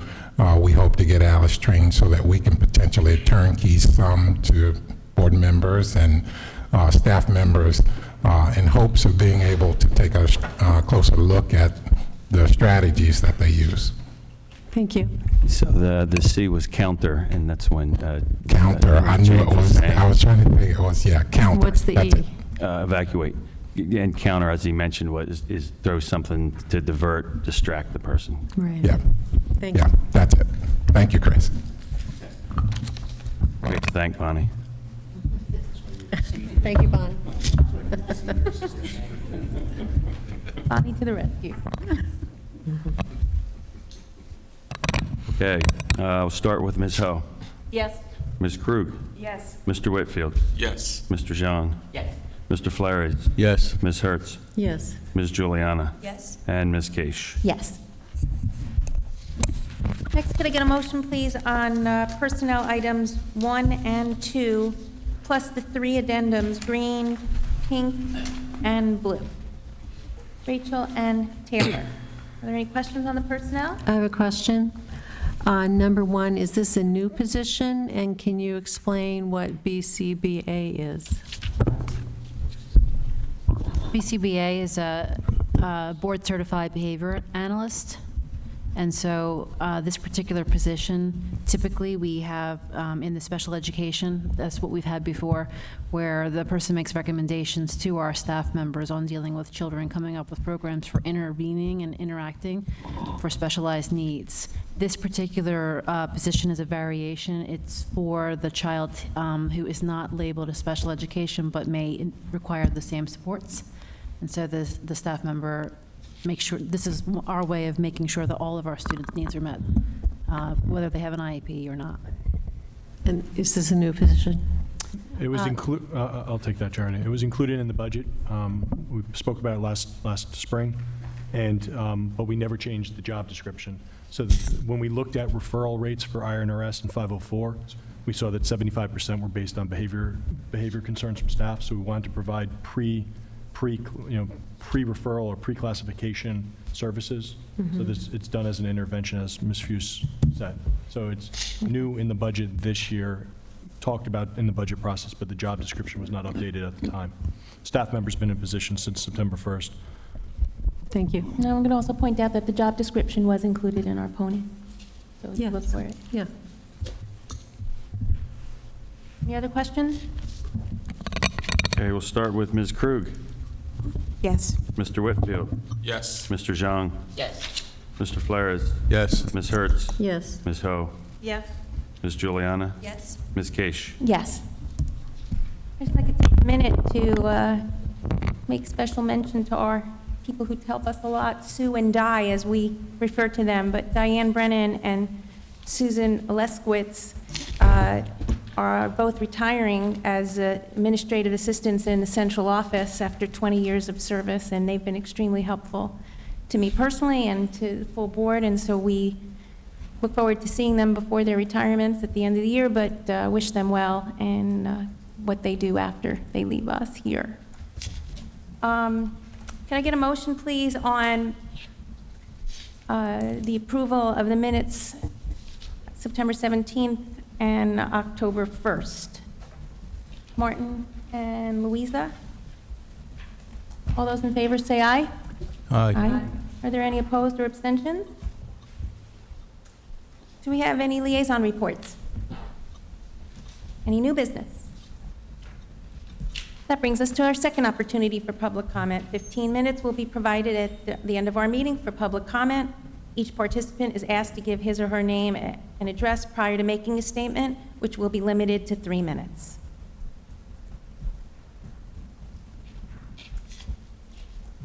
we hope to get Alice trained so that we can potentially turnkey some to board members and staff members in hopes of being able to take a closer look at the strategies that they use. Thank you. So the C was counter, and that's when. Counter, I knew it was, I was trying to think it was, yeah, counter. What's the That's E? it. Evacuate. And counter, as he mentioned, is throw something to divert, distract the person. Right. Yeah, Thank yeah, you. that's it. Thank you, Chris. Great to thank Bonnie. Thank you, Bonnie. Bonnie to the rescue. Okay, we'll start with Ms. Ho. Yes. Ms. Krug. Yes. Mr. Whitfield. Yes. Mr. Zhang. Yes. Mr. Flores. Yes. Ms. Hertz. Yes. Ms. Juliana. Yes. And Ms. Case. Yes. Next, could I get a motion, please, on personnel items 1 and 2, plus the 3 addendums, green, pink, and blue? Rachel and Taylor. Are there any questions on the personnel? I have a question. Number 1, is this a new position, and can you explain what BCBA is? BCBA is a board-certified behavior analyst, and so this particular position, typically we have in the special education, that's what we've had before, where the person makes recommendations to our staff members on dealing with children, coming up with programs for intervening and interacting for specialized needs. This particular position is a variation. It's for the child who is not labeled as special education but may require the same supports. And so the staff member makes sure, this is our way of making sure that all of our students' needs are met, whether they have an IEP or not. And is this a new position? It was I'll take that, Sharon. It was included in the budget. We spoke about it last spring, and but we never changed the job description. So when we looked at referral rates for IRNRS and 504, we saw that 75% were based on behavior concerns from staff. So we wanted to provide pre-referral or pre-classification services. So it's done as an intervention, as Ms. Fuse said. So it's new in the budget this year, talked about in the budget process, but the job description was not updated at the time. Staff member's been in position since September 1st. Thank you. Now, I'm going to also point out that the job description was included in our pony. So Yes. look for it. Yeah. Any other questions? Okay, we'll start with Ms. Krug. Yes. Mr. Whitfield. Yes. Mr. Zhang. Yes. Mr. Flores. Yes. Ms. Hertz. Yes. Ms. Ho. Yes. Ms. Juliana. Yes. Ms. Case. Yes. I'd just like to take a minute to make special mention to our people who help us a lot, Sue and Di, as we refer to them, but Diane Brennan and Susan Leskowitz are both retiring as administrative assistants in the central office after 20 years of service, and they've been extremely helpful to me personally and to the full board, and so we look forward to seeing them before their retirements at the end of the year, but wish them well and what they do after they leave us here. Can I get a motion, please, on the approval of the minutes September 17th and October 1st? Martin and Louisa? All those in favor say aye. Aye. Are there any opposed or abstentions? Do we have any liaison reports? Any new business? That brings us to our second opportunity for public comment. 15 minutes will be provided at the end of our meeting for public comment. Each participant is asked to give his or her name and address prior to making a statement, which will be limited to 3 minutes.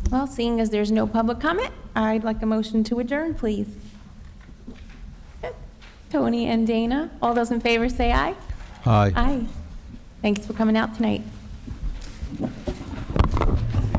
Well, seeing as there's no public comment, I'd like a motion to adjourn, please. Tony and Dana, all those in favor say aye. Aye. Aye. Thanks for coming out tonight.